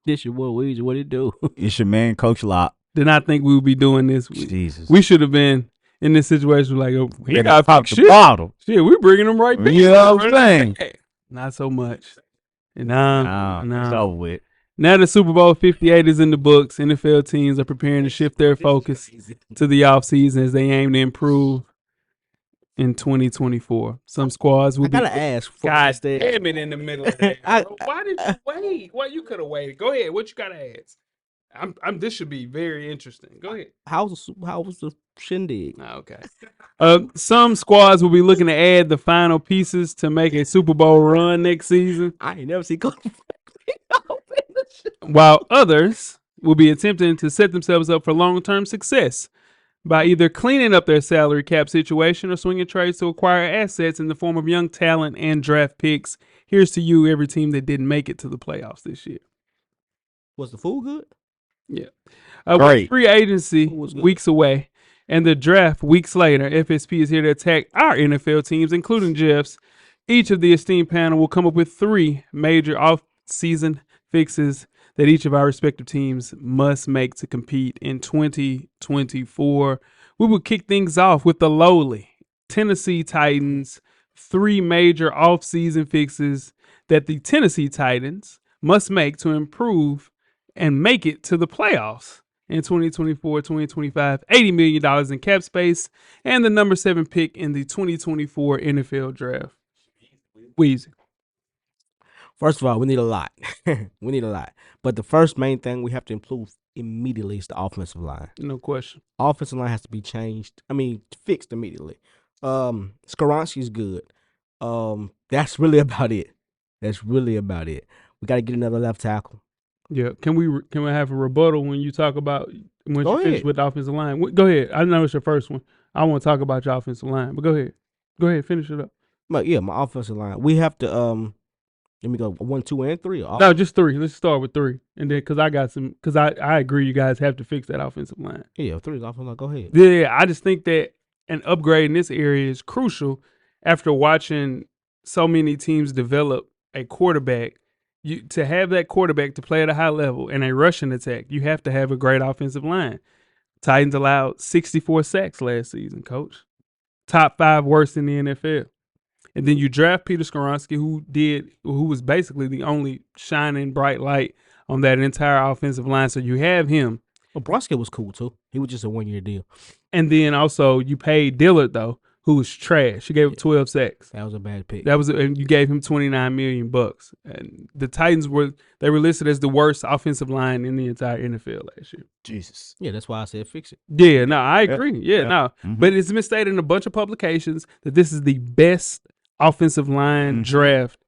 This your boy Weezy. What it do? It's your man, Coach Locke. Did not think we would be doing this. Jesus. We should have been in this situation like, oh, we Better got pop the shit. bottle. Shit, we bringing them right back. You know what I'm saying? Not so much. It's No. over with. Now the Super Bowl 58 is in the books. NFL teams are preparing to shift their focus to the offseason as they aim to improve in 2024. Some squads will I gotta ask. God instead. damn it in the middle of that. I- bro. Why did you wait? Well, you could have waited. Go ahead. What you gotta ask? This should be very interesting. Go ahead. How was the shindig? Okay. Some squads will be looking to add the final pieces to make a Super Bowl run next season, I ain't never seen Coach. while others will be attempting to set themselves up for long-term success by either cleaning up their salary cap situation or swinging trades to acquire assets in the form of young talent and draft picks. Here's to you, every team that didn't make it to the playoffs this year. Was the food good? Yeah. Great. With free agency was good. weeks away and the draft weeks later, FSP is here to attack our NFL teams, including Jeff's. Each of the esteemed panel will come up with 3 major off-season fixes that each of our respective teams must make to compete in 2024. We will kick things off with the lowly Tennessee Titans. 3 major off-season fixes that the Tennessee Titans must make to improve and make it to the playoffs in 2024, 2025, $80 million in cap space, and the number 7 pick in the 2024 NFL draft. Weezy. First of all, we need a lot. We need a lot. But the first main thing we have to improve immediately is the offensive line. No question. Offensive line has to be changed. Fixed immediately. Skoronski's good. That's really about it. We got to get another left tackle. Yeah. Can we have a rebuttal when you talk about when Go you finish ahead. with the offensive line? Go ahead. I know it's your first one. I want to talk about your offensive line, but go ahead. Go ahead. Finish it up. But yeah, my offensive line. We have to Let me go 1, 2, and 3. Or No, just 3. Let's start with 3, and then because I agree, you guys have to fix that offensive line. yeah, 3 is off. Go ahead. Yeah, I just think that an upgrade in this area is crucial. After watching so many teams develop a quarterback, to have that quarterback to play at a high level and a rushing attack, you have to have a great offensive line. Titans allowed 64 sacks last season, coach. Top 5 worst in the NFL. And then you draft Peter Skoronski, who was basically the only shining bright light on that entire offensive line. So you have him. Well, Bronski was cool too. He was just a 1-year deal. And then also you paid Dillard though, who was trash. You gave him 12 sacks. That was a bad pick. And you gave him $29 million. And the Titans were listed as the worst offensive line in the entire NFL last year. Jesus. Yeah, that's why I said fix it. Yeah, no, I agree. Yeah, no. Mhm. But it's been stated in a bunch of publications that this is the best offensive line draft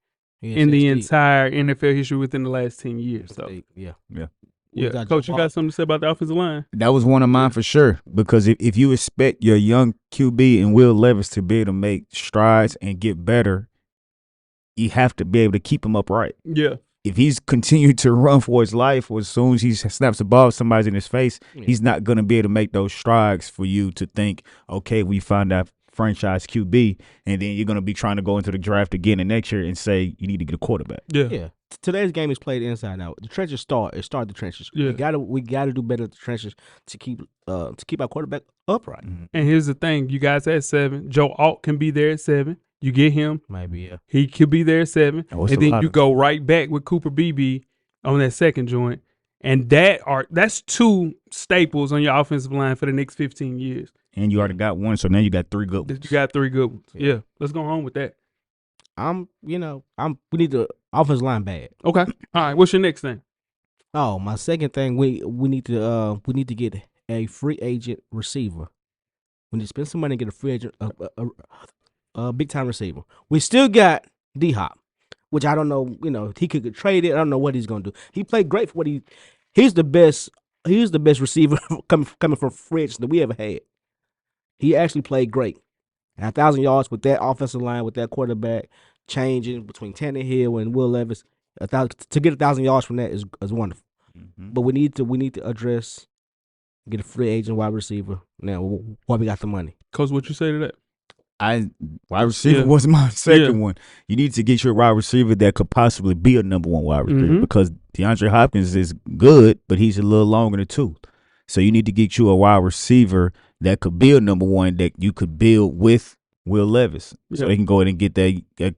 Yeah, in the Steve. entire NFL history within the last 10 years. So, Steve, yeah. yeah. got Coach, you Joe got something to say about the offensive line? That was one of mine for sure. Because if you expect your young QB and Will Levis to be able to make strides and get better, you have to be able to keep him upright. Yeah. If he's continued to run for his life, or as soon as he snaps the ball, somebody's in his face, he's not going to be able to make those strides for you to think, okay, we find that franchise QB, and then you're going to be trying to go into the draft again the next year and say you need to get a quarterback. Yeah. Yeah. Today's game is played inside out. The trenches start the trenches. Yeah. We gotta do better at the trenches to keep our quarterback upright. And here's the thing. You guys at 7. Joe Alt can be there at 7. You get him. Maybe, yeah. He could be there at 7. what's And the then lot you of- go right back with Cooper BB on that second joint. And that's 2 staples on your offensive line for the next 15 years. And you already got one, so now you got 3 good You ones. got 3 good ones. Yeah. Let's go home with that. We need the offensive line bad. Okay. All right. What's your next thing? Oh, my second thing, we need to get a free agent receiver. We need to spend some money and get a free agent, a big time receiver. We still got D Hop, which I don't know. He could get traded. I don't know what he's gonna do. He played great for what he's the best. He's the best receiver coming from free agents that we ever had. He actually played great. And 1,000 yards with that offensive line, with that quarterback changing between Tannehill and Will Levis. To get 1,000 yards from that is wonderful. But we need to address, get a free agent wide receiver. Now, why we got the money? Coach, what you say to that? Wide receiver Yeah. was my second Yeah. one. You need to get your wide receiver that could possibly be a number 1 wide receiver Mhm. because DeAndre Hopkins is good, but he's a little longer than 2. So you need to get you a wide receiver that could be a number 1 that you could build with Will Levis. So Yeah. they can go ahead and get that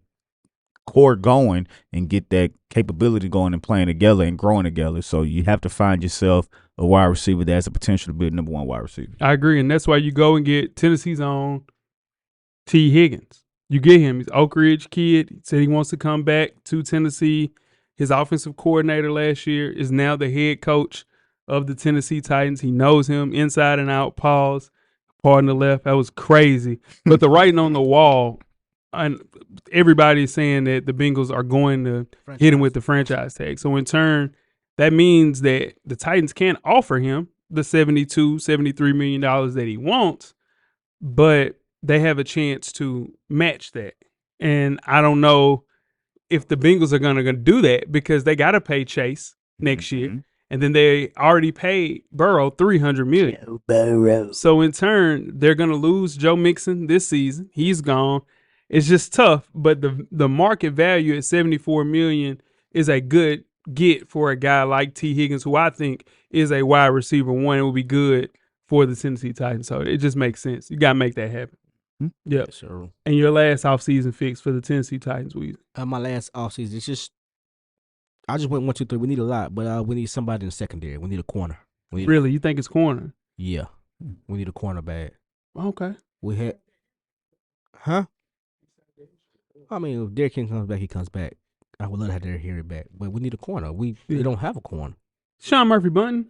core going and get that capability going and playing together and growing together. So you have to find yourself a wide receiver that has the potential to be a number 1 wide receiver. I agree. And that's why you go and get Tennessee's own T. Higgins. You get him. He's Oak Ridge kid. He said he wants to come back to Tennessee. His offensive coordinator last year is now the head coach of the Tennessee Titans. He knows him inside and out. Pause. Pardon the left. That was crazy. But the writing on the wall, and everybody's saying that the Bengals are going to hit him with the franchise tag. So in turn, that means that the Titans can't offer him the $73 million that he wants, but they have a chance to match that. And I don't know if the Bengals are going to do that because they got to pay Chase next year. And then they already paid Burrow $300 million. So in turn, they're going to lose Joe Mixon this season. He's gone. It's just tough, but the market value at $74 million is a good get for a guy like T. Higgins, who I think is a wide receiver 1. It would be good for the Tennessee Titans. So it just makes sense. You got to make that happen. Yeah. Yes, sir. And your last offseason fix for the Tennessee Titans, Weezy. My last offseason, it's just I just went 1, 2, 3. We need a lot, but we need somebody in the secondary. We need a corner. Really? You think it's corner? Yeah, we need a corner bad. Okay. We had, I mean, if Derrick King comes back, he comes back. I would love to have Derrick Henry back, but we need a corner. We don't have a corner. Sean Murphy Bunting.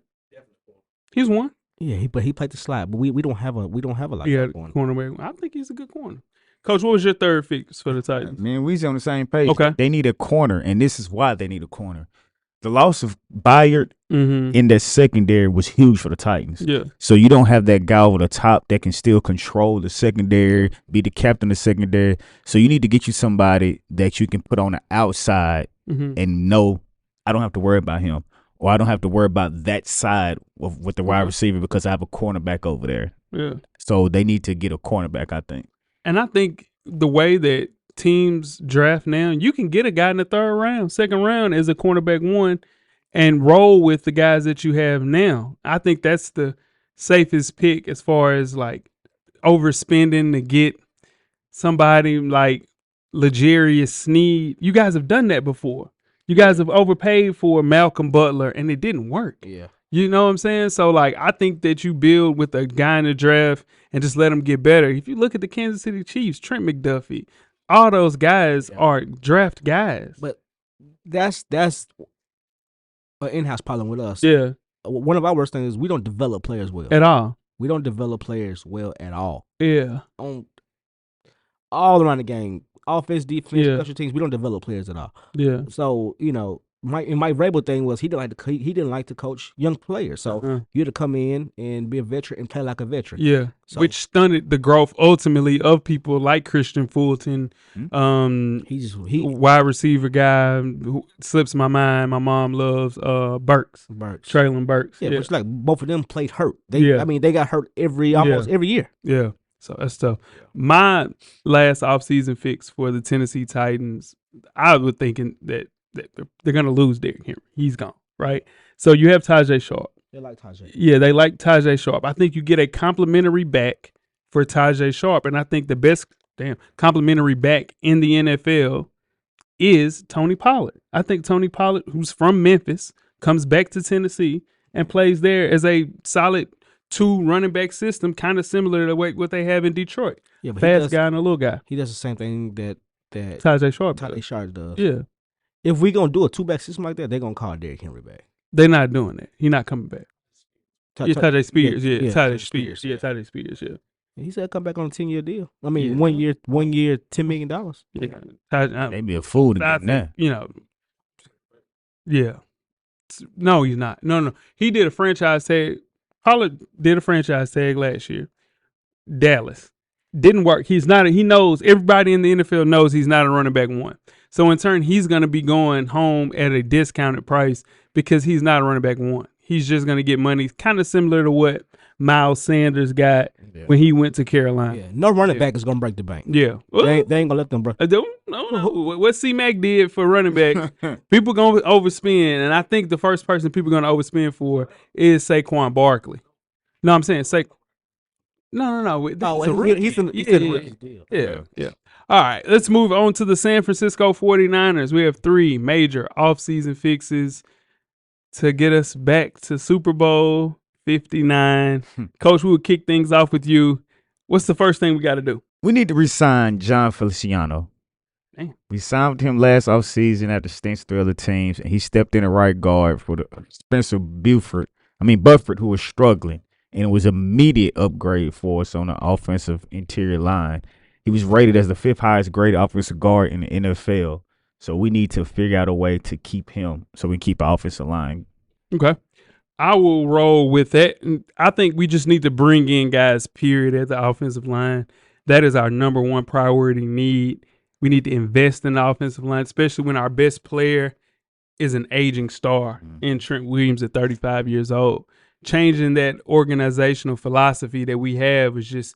He's one. Yeah, but he played the slot, but we don't have a like Yeah, that corner. cornerback. I think he's a good corner. Coach, what was your third fix for the Titans? Man, we's on the same page. Okay. They need a corner, and this is why they need a corner. The loss of Bayard in that secondary was huge for the Titans. Yeah. So you don't have that guy over the top that can still control the secondary, be the captain of the secondary. So you need to get you somebody that you can put on the outside and know I don't have to worry about him, or I don't have to worry about that side with the wide receiver because I have a cornerback over there. Yeah. So they need to get a cornerback, I think. And I think the way that teams draft now, you can get a guy in the third round, second round as a cornerback one and roll with the guys that you have now. I think that's the safest pick as far as like overspending to get somebody like L'Jarius Sneed. You guys have done that before. You guys have overpaid for Malcolm Butler and it didn't work. Yeah. You know what I'm saying? So, like, I think that you build with a guy in the draft and just let him get better. If you look at the Kansas City Chiefs, Trent McDuffie, all those guys are draft guys. But that's an in-house problem with us. Yeah, One of our worst things is we don't develop players well. at all. We don't develop players well at all. Yeah, On all around the game, offense, defense, Yeah. special teams, we don't develop players at all. yeah. So Mike Vrabel thing was he didn't like to coach young players. So you had to come in and be a veteran and play like a veteran. Yeah, So- which stunted the growth ultimately of people like Christian Fulton, He wide receiver guy who slips my mind. My mom loves Burks, Burks. Traylon Burks. Yeah, Yeah, but it's like both of them played hurt. Yeah. They got hurt almost every year. yeah. So that's tough. My last offseason fix for the Tennessee Titans, I was thinking that they're going to lose Derrick Henry. He's gone, right? So you have Tajay Sharp. They like Tajay. Yeah, they like Tajay Sharp. I think you get a complimentary back for Tajay Sharp, and I think the best complimentary back in the NFL is Tony Pollard. I think Tony Pollard, who's from Memphis, comes back to Tennessee and plays there as a solid 2 running back system, kind of similar to what they have in Detroit. Yeah, but Fast guy and a little guy. he does the same thing that Tajay Sharp. Tajay does. Sharp does. Yeah, If we gonna do a 2-back system like that, they're gonna call Derrick Henry back. they're not doing that. He's not coming back. Yeah, Tajay Spears. Yeah, yeah, Tajay Tajay Spears. Spears, Yeah, yeah. Tajay Spears. Yeah. He said come back on a 10-year deal. I mean, Yeah. 1 year, $10 million. Yeah. Tajay, They be a fool to I get think, that. you know, yeah. No, he's not. No. He did a franchise tag. Pollard did a franchise tag last year. Dallas. Didn't work. He knows, everybody in the NFL knows he's not a running back one. So in turn, he's going to be going home at a discounted price because he's not a running back one. He's just going to get money kind of similar to what Miles Sanders got when he went to Carolina. Yeah, no running back is gonna break the bank. Yeah. They ain't gonna let them break. I don't know what C-Mac did for running back. People gonna overspend, and I think the first person people gonna overspend for is Saquon Barkley. No, I'm saying No. No, It's a he's rookie. in the rookie deal. Yeah. All right, let's move on to the San Francisco 49ers. We have 3 major offseason fixes to get us back to Super Bowl 59. Coach, we will kick things off with you. What's the first thing we got to do? We need to re-sign John Feliciano. Damn. We signed him last offseason after stints through other teams, and he stepped in the right guard for the Spencer Buford, who was struggling, and it was an immediate upgrade for us on the offensive interior line. He was rated as the 5th highest graded offensive guard in the NFL, so we need to figure out a way to keep him so we can keep our offensive line. Okay. I will roll with that. I think we just need to bring in guys, period, at the offensive line. That is our number one priority need. We need to invest in the offensive line, especially when our best player is an aging star in Trent Williams at 35 years old. Changing that organizational philosophy that we have is just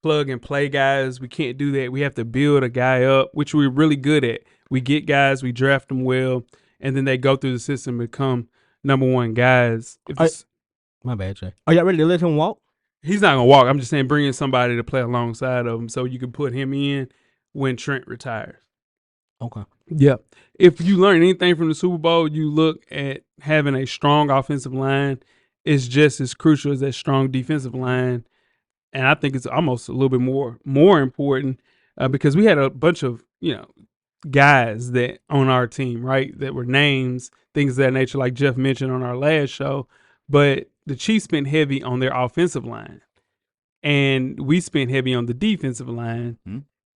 plug and play guys. We can't do that. We have to build a guy up, which we're really good at. We get guys, we draft them well, and then they go through the system and become number one guys. My bad, Jay. Are y'all ready to let him walk? He's not gonna walk. I'm just saying bring in somebody to play alongside of him so you can put him in when Trent retires. Okay. Yeah. If you learn anything from the Super Bowl, you look at having a strong offensive line is just as crucial as that strong defensive line. And I think it's almost a little bit more important because we had a bunch of, guys that on our team, right, that were names, things of that nature, like Jeff mentioned on our last show. But the Chiefs spent heavy on their offensive line, and we spent heavy on the defensive line.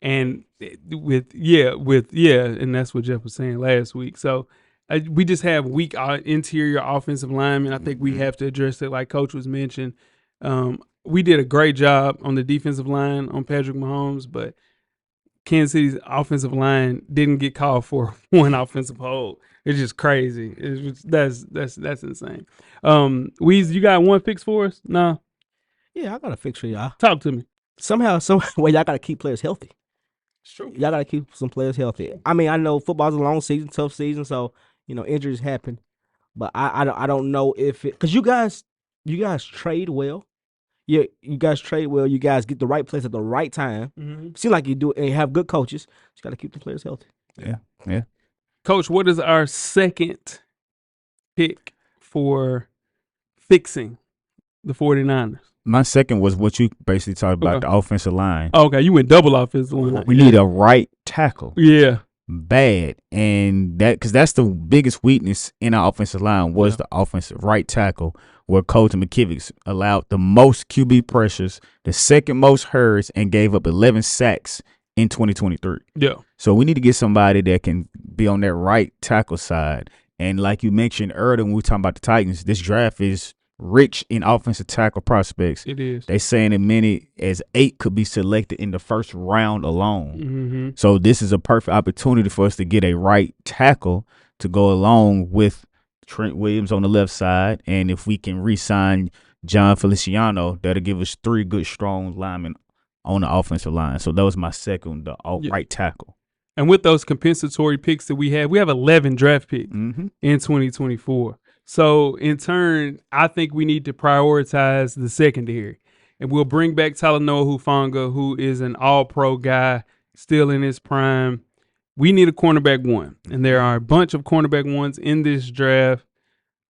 And and that's what Jeff was saying last week. So we just have weak interior offensive linemen. I think we have to address it, like Coach was mentioned. We did a great job on the defensive line on Patrick Mahomes, but Kansas City's offensive line didn't get called for one offensive hold. It's just crazy. That's insane. Weez, you got one fix for us? No. Yeah, I got a fix for y'all. Talk to me. Somehow, some way, y'all got to keep players healthy. It's true. Y'all got to keep some players healthy. I mean, I know football's a long season, tough season, so injuries happen. But I don't know if it, because you guys trade well. You guys trade well. You guys get the right place at the right time. Mm-hmm. Seem like you do it, and you have good coaches. You got to keep the players healthy. Yeah. Coach, what is our second pick for fixing the 49ers? My second was what you basically talked about, Okay. the offensive line. Okay, you went double offensive line. We need a right tackle. Yeah. Bad. And because that's the biggest weakness in our offensive line was the offensive right tackle, where Colton McKivitz allowed the most QB pressures, the second most hurries, and gave up 11 sacks in 2023. Yeah. So we need to get somebody that can be on that right tackle side. And like you mentioned earlier when we were talking about the Titans, this draft is rich in offensive tackle prospects. It is. They saying as many as 8 could be selected in the first round alone. Mm-hmm. So this is a perfect opportunity for us to get a right tackle to go along with Trent Williams on the left side. And if we can re-sign John Feliciano, that'll give us 3 good, strong linemen on the offensive line. So that was my second, the right tackle. And with those compensatory picks that we have 11 draft picks in 2024. So in turn, I think we need to prioritize the secondary. And we'll bring back Talanoa Hufanga, who is an all-pro guy, still in his prime. We need a cornerback one. And there are a bunch of cornerback ones in this draft.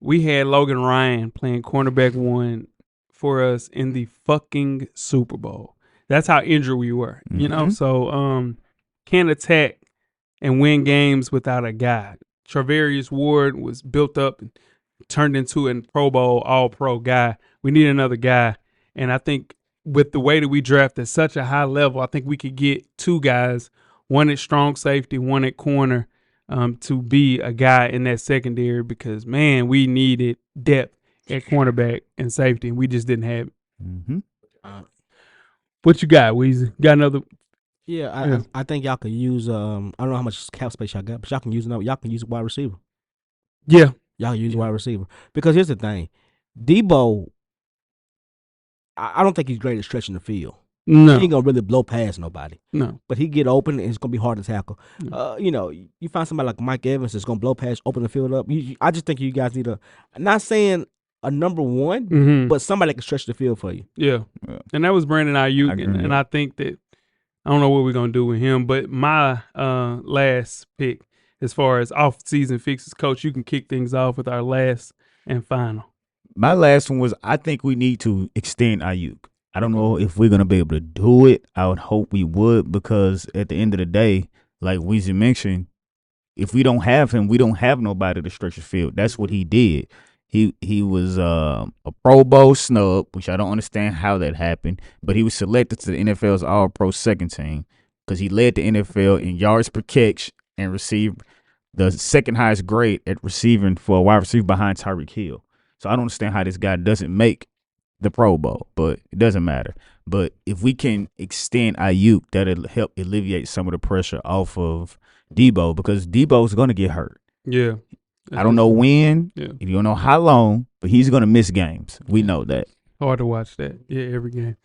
We had Logan Ryan playing cornerback one for us in the fucking Super Bowl. That's how injured we were, So can't attack and win games without a guy. Travarius Ward was built up and turned into a Pro Bowl all-pro guy. We need another guy. And I think with the way that we draft at such a high level, I think we could get 2 guys, one at strong safety, one at corner, to be a guy in that secondary because, man, we needed depth at cornerback and safety, and we just didn't have it. Mm-hmm. What you got, Weezy? Got another? Yeah, I think y'all could use. I don't know how much cap space y'all got, but y'all can use a wide receiver. Yeah. Y'all can use a wide receiver because here's the thing, Debo. I don't think he's great at stretching the field. No. He ain't gonna really blow past nobody. No. But he get open and it's gonna be hard to tackle. No. You find somebody like Mike Evans that's gonna blow past, open the field up. I just think you guys need not saying a number one, but somebody that can stretch the field for you. Yeah. And that was Brandon Ayuk, and I think that I don't know what we're gonna do with him. But my last pick, as far as off-season fixes, Coach, you can kick things off with our last and final. My last one was I think we need to extend Ayuk. I don't know if we're going to be able to do it. I would hope we would because at the end of the day, like Weezy mentioned, if we don't have him, we don't have nobody to stretch the field. That's what he did. He was a Pro Bowl snub, which I don't understand how that happened, but he was selected to the NFL's All-Pro second team because he led the NFL in yards per catch and received the second highest grade at receiving for a wide receiver behind Tyreek Hill. So I don't understand how this guy doesn't make the Pro Bowl, but it doesn't matter. But if we can extend Ayuk, that'll help alleviate some of the pressure off of Debo because Debo's going to get hurt. Yeah. I don't know when. Yeah. You don't know how long, but he's going to miss games. We know that. Hard to watch that. Yeah, every game.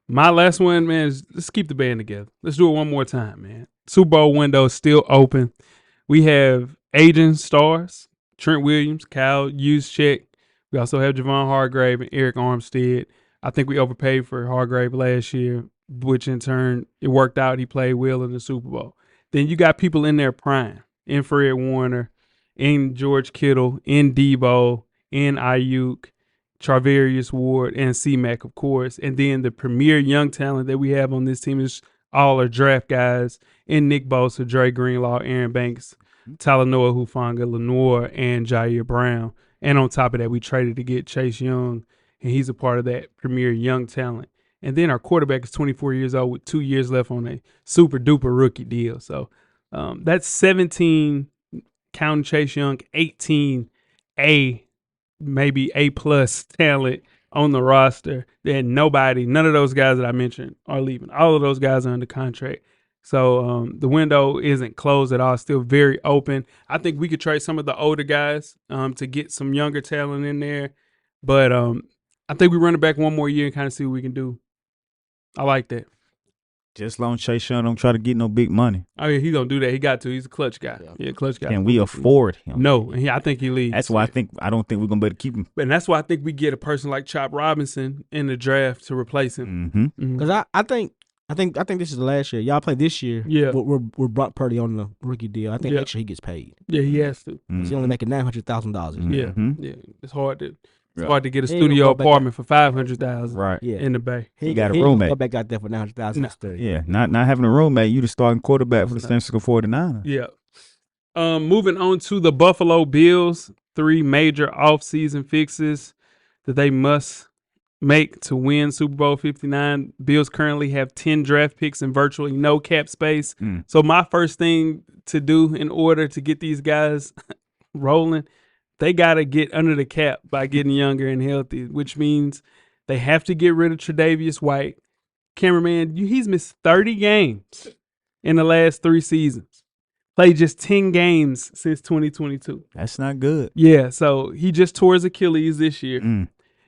My last one, man, is let's keep the band together. Let's do it one more time, man. Super Bowl window is still open. We have aging stars, Trent Williams, Kyle Juszczyk. We also have Javon Hargrave and Eric Armstead. I think we overpaid for Hargrave last year, which in turn, it worked out. He played well in the Super Bowl. Then you got people in their prime, in Fred Warner, in George Kittle, in Debo, in Ayuk, Charvarius Ward, and C-Mac, of course. And then the premier young talent that we have on this team is all our draft guys in Nick Bosa, Dre Greenlaw, Aaron Banks, Talanoa Hufanga, Lenoir, and Jair Brown. And on top of that, we traded to get Chase Young, and he's a part of that premier young talent. And then our quarterback is 24 years old with 2 years left on a super-duper rookie deal. So that's 17, counting Chase Young, 18 A, maybe A-plus talent on the roster. Then none of those guys that I mentioned are leaving. All of those guys are under contract. So the window isn't closed at all. It's still very open. I think we could trade some of the older guys to get some younger talent in there. But I think we run it back one more year and kind of see what we can do. I like that. Just long Chase Young don't try to get no big money. Oh, yeah, he's going to do that. He got to. He's a clutch guy. Yeah, clutch guy. Can we afford him? No, and I think he leaves. That's why I don't think we're going to be able to keep him. And that's why I think we get a person like Chop Robinson in the draft to replace him. Because I think this is the last year. Y'all play this year. Yeah. We're Brock Purdy on the rookie deal. I think next year he gets paid. Yeah, he has to. He's only making $900,000. Yeah. It's hard to get a He ain't studio gonna go back apartment for $500,000 Right. Yeah. in the Bay. He got a he roommate. Go back out there for $900,000. Yeah, not having a roommate, you the starting quarterback for the San Francisco 49ers. Yeah. Moving on to the Buffalo Bills, 3 major offseason fixes that they must make to win Super Bowl 59. Bills currently have 10 draft picks and virtually no cap space. So my first thing to do in order to get these guys rolling, they got to get under the cap by getting younger and healthy, which means they have to get rid of Tre'Davious White. Cameraman, he's missed 30 games in the last 3 seasons. Played just 10 games since 2022. That's not good. Yeah, so he just tore his Achilles this year.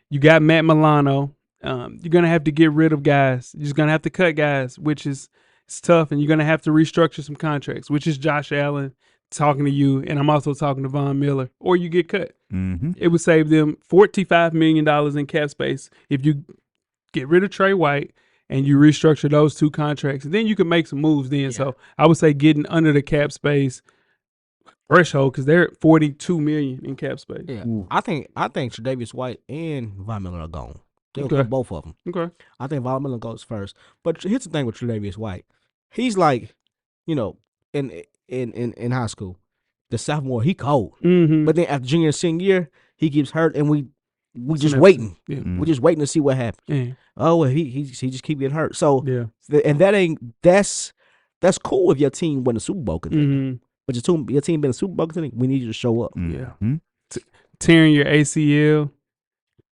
You got Matt Milano. You're going to have to get rid of guys. You're just going to have to cut guys, which is it's tough, and you're going to have to restructure some contracts, which is Josh Allen talking to you, and I'm also talking to Von Miller, or you get cut. It would save them $45 million in cap space if you get rid of Trey White and you restructure those 2 contracts. And then you can make some moves then. Yeah. So I would say getting under the cap space threshold because they're at $42 million in cap space. Yeah, I think Tre'Davious White and Von Miller are gone. They'll cut both of them. Okay. I think Von Miller goes first. But here's the thing with Tre'Davious White. He's like, in high school, the sophomore, he cold. But then after junior and senior year, he gets hurt, and we just waiting. Yeah. We're just waiting to see what happens. Yeah. Oh, well, he just keep getting hurt. So yeah, and that's cool if your team win the Super Bowl contender. But your team been a Super Bowl contender, we need you to show up. Yeah. Tearing your ACL,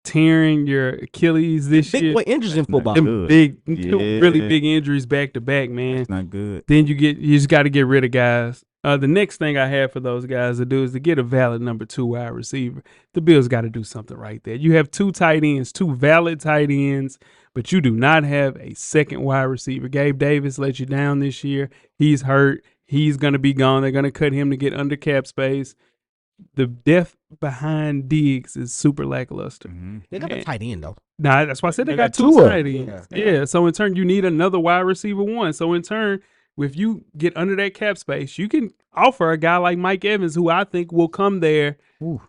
tearing your Achilles this year. Big boy injuries in football. Really big injuries back to back, man. That's not good. Then you just got to get rid of guys. The next thing I have for those guys to do is to get a valid number 2 wide receiver. The Bills got to do something right there. You have 2 tight ends, 2 valid tight ends, but you do not have a second wide receiver. Gabe Davis let you down this year. He's hurt. He's going to be gone. They're going to cut him to get under cap space. The depth behind Diggs is super lackluster. They got a tight end, though. Nah, that's why I said they got 2 tight ends. Yeah, so in turn, you need another wide receiver 1. So in turn, if you get under that cap space, you can offer a guy like Mike Evans, who I think will come there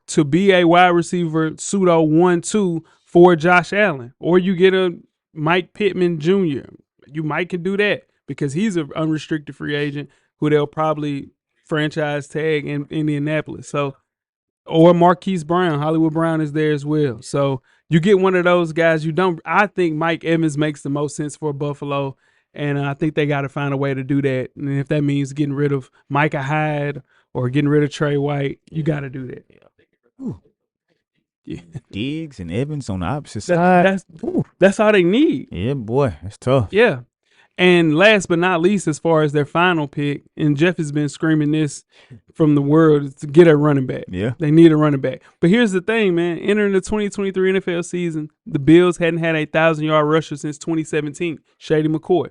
to be a wide receiver pseudo 1-2 for Josh Allen. Or you get a Mike Pittman Jr. You might can do that because he's an unrestricted free agent who they'll probably franchise tag in Indianapolis. So, or Marquise Brown, Hollywood Brown is there as well. So you get one of those guys. I think Mike Evans makes the most sense for Buffalo. And I think they got to find a way to do that. And if that means getting rid of Micah Hyde or getting rid of Trey White, you got to do that. Yeah. Diggs and Evans on the opposite side. That's all they need. Yeah, boy, that's tough. Yeah. And last but not least, as far as their final pick, and Jeff has been screaming this from the world, to get a running back. Yeah. They need a running back. But here's the thing, man. Entering the 2023 NFL season, the Bills hadn't had a 1,000-yard rusher since 2017, Shady McCoy.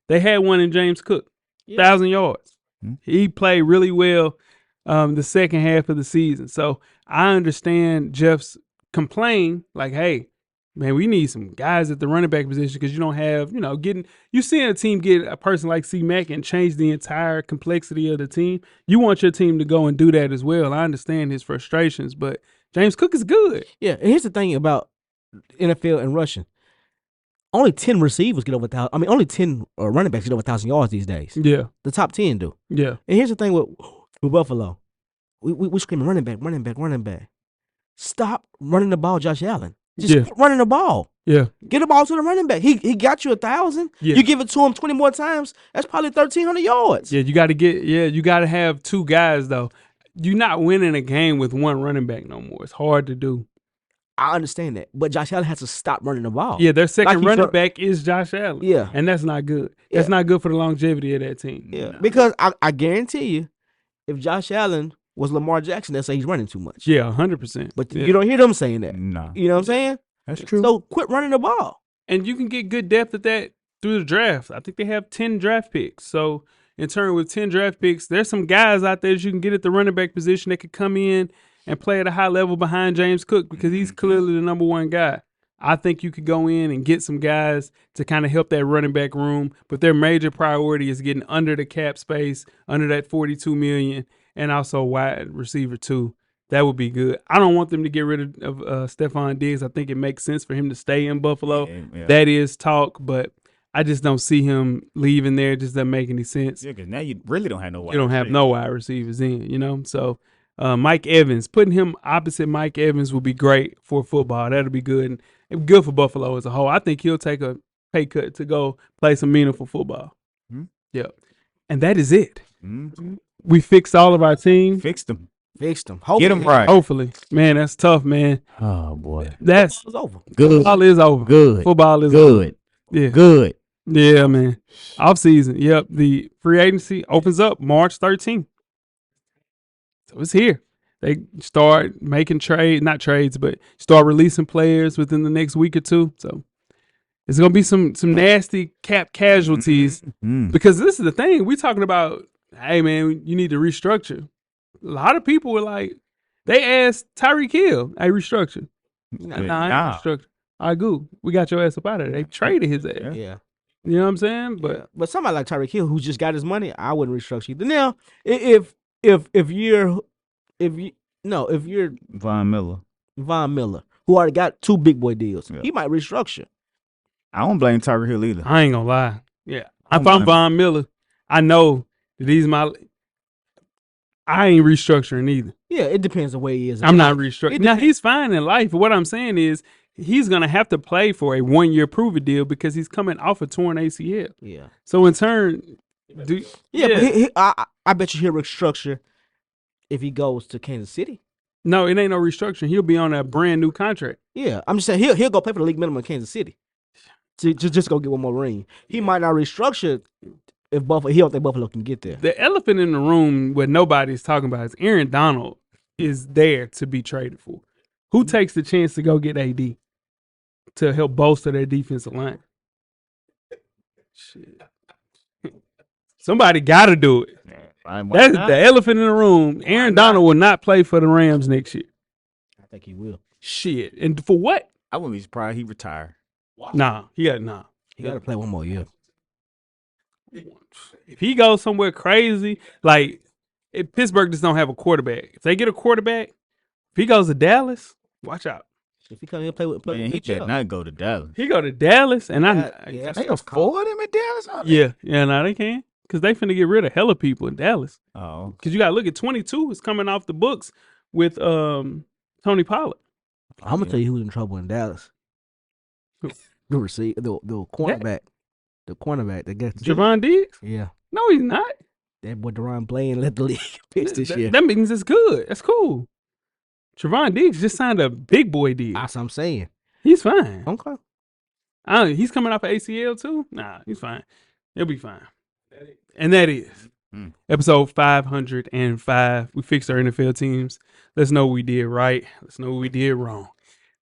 They had one in James Cook, 1,000 yards. He played really well the second half of the season. So I understand Jeff's complaint, like, hey, man, we need some guys at the running back position because you don't have, you seeing a team get a person like C. Mack and change the entire complexity of the team. You want your team to go and do that as well. I understand his frustrations, but James Cook is good. Yeah, and here's the thing about NFL and rushing. Only 10 receivers get over 1,000. I mean, only 10 running backs get over 1,000 yards these days. Yeah. The top 10 do. Yeah. And here's the thing with Buffalo. We screaming running back. Stop running the ball, Josh Allen. Just keep running the ball. Yeah. Get the ball to the running back. He got you 1,000. Yeah. You give it to him 20 more times, that's probably 1,300 yards. Yeah, you got to have 2 guys, though. You're not winning a game with one running back no more. It's hard to do. I understand that, but Josh Allen has to stop running the ball. Yeah, their second Like running back is Josh Allen. Yeah. And that's not good. That's not good for the longevity of that team. Yeah, because I guarantee you, if Josh Allen was Lamar Jackson, they'll say he's running too much. Yeah, 100%. But you don't hear them saying that. No. You know what I'm saying? That's true. So quit running the ball. And you can get good depth at that through the draft. I think they have 10 draft picks. So in turn, with 10 draft picks, there's some guys out there that you can get at the running back position that could come in and play at a high level behind James Cook because he's clearly the number one guy. I think you could go in and get some guys to kind of help that running back room, but their major priority is getting under the cap space, under that $42 million, and also wide receiver too. That would be good. I don't want them to get rid of Stephon Diggs. I think it makes sense for him to stay in Buffalo. Yeah. That is talk, but I just don't see him leaving there. It just doesn't make any sense. Yeah, because now you really don't have no wide You don't have no wide receivers in, you know? So Mike Evans, putting him opposite Mike Evans would be great for football. That'll be good. And good for Buffalo as a whole. I think he'll take a pay cut to go play some meaningful football. Mm-hmm. Yep. And that is it. Mm-hmm. We fixed all of our team. Fixed them. Fixed them. Get them right. Hopefully. Man, that's tough, man. Oh, boy. That's It's over. Good. football is over. Good. Football is over. Good. Yeah. Good. Yeah, man. Off season. Yep. The free agency opens up March 13th. So it's here. They start making not trades, but start releasing players within the next week or two. So it's gonna be some nasty cap casualties because this is the thing. We're talking about, hey man, you need to restructure. A lot of people were like, they asked Tyreek Hill, hey, restructure. Nah, I ain't restructure. All right, good. We got your ass up out of there. They traded his ass. Yeah. You know what I'm saying? But somebody like Tyreek Hill who just got his money, I wouldn't restructure either. Now, if you're Von Miller. Von Miller, who already got 2 big boy deals, he might restructure. I don't blame Tyreek Hill either. I ain't gonna lie. Yeah. If I'm Von Miller, I know that I ain't restructuring either. Yeah, it depends on where he is. I'm not restructuring. Now, he's fine in life. But what I'm saying is he's going to have to play for a 1-year prove-it deal because he's coming off a torn ACL. Yeah. So, in turn, but I bet you he'll restructure if he goes to Kansas City. No, it ain't no restructuring. He'll be on a brand new contract. Yeah, I'm just saying he'll go play for the league minimum in Kansas City. Just go get one more ring. He might not restructure if Buffalo. He don't think Buffalo can get there. The elephant in the room, what nobody's talking about, is Aaron Donald is there to be traded for. Who takes the chance to go get AD to help bolster their defensive line? Shit. Somebody got to do it. That's the elephant in the room. Aaron Donald will not play for the Rams next year. I think he will. Shit. And for what? I wouldn't be surprised he retired. Nah. He got to play one more year. If he goes somewhere crazy, like if Pittsburgh just don't have a quarterback. If they get a quarterback, if he goes to Dallas, watch out. If he come here play with he better not go to Dallas. He go to Dallas, and they afford him in Dallas. No, they can because they finna get rid of hella people in Dallas. Oh, because you got to look at 22 is coming off the books with Tony Pollard. I'm gonna tell you who's in trouble in Dallas. The cornerback. The cornerback that gets Javon Diggs? Yeah. No, he's not. That boy Deron Bland led the league picks this year. That means it's good. That's cool. Javon Diggs just signed a big boy deal. That's what I'm saying. He's fine. Okay. He's coming off of ACL too? Nah, he's fine. He'll be fine. And that is episode 505. We fixed our NFL teams. Let's know what we did right. Let's know what we did wrong.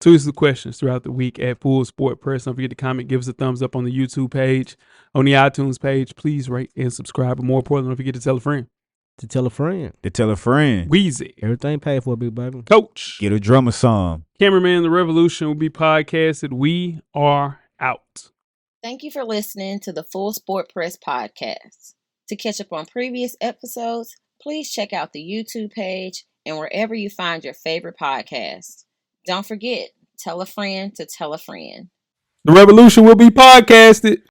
Tweet us the questions throughout the week at Full Sport Press. Don't forget to comment, give us a thumbs up on the YouTube page, on the iTunes page. Please rate and subscribe. But more importantly, don't forget to tell a friend. To tell a friend. Weezy. Everything paid for, big baby. Coach. Get a drummer song. Cameraman, The Revolution will be podcasted. We are out. Thank you for listening to the Full Sport Press podcast. To catch up on previous episodes, please check out the YouTube page and wherever you find your favorite podcast. Don't forget, tell a friend to tell a friend. The Revolution will be podcasted.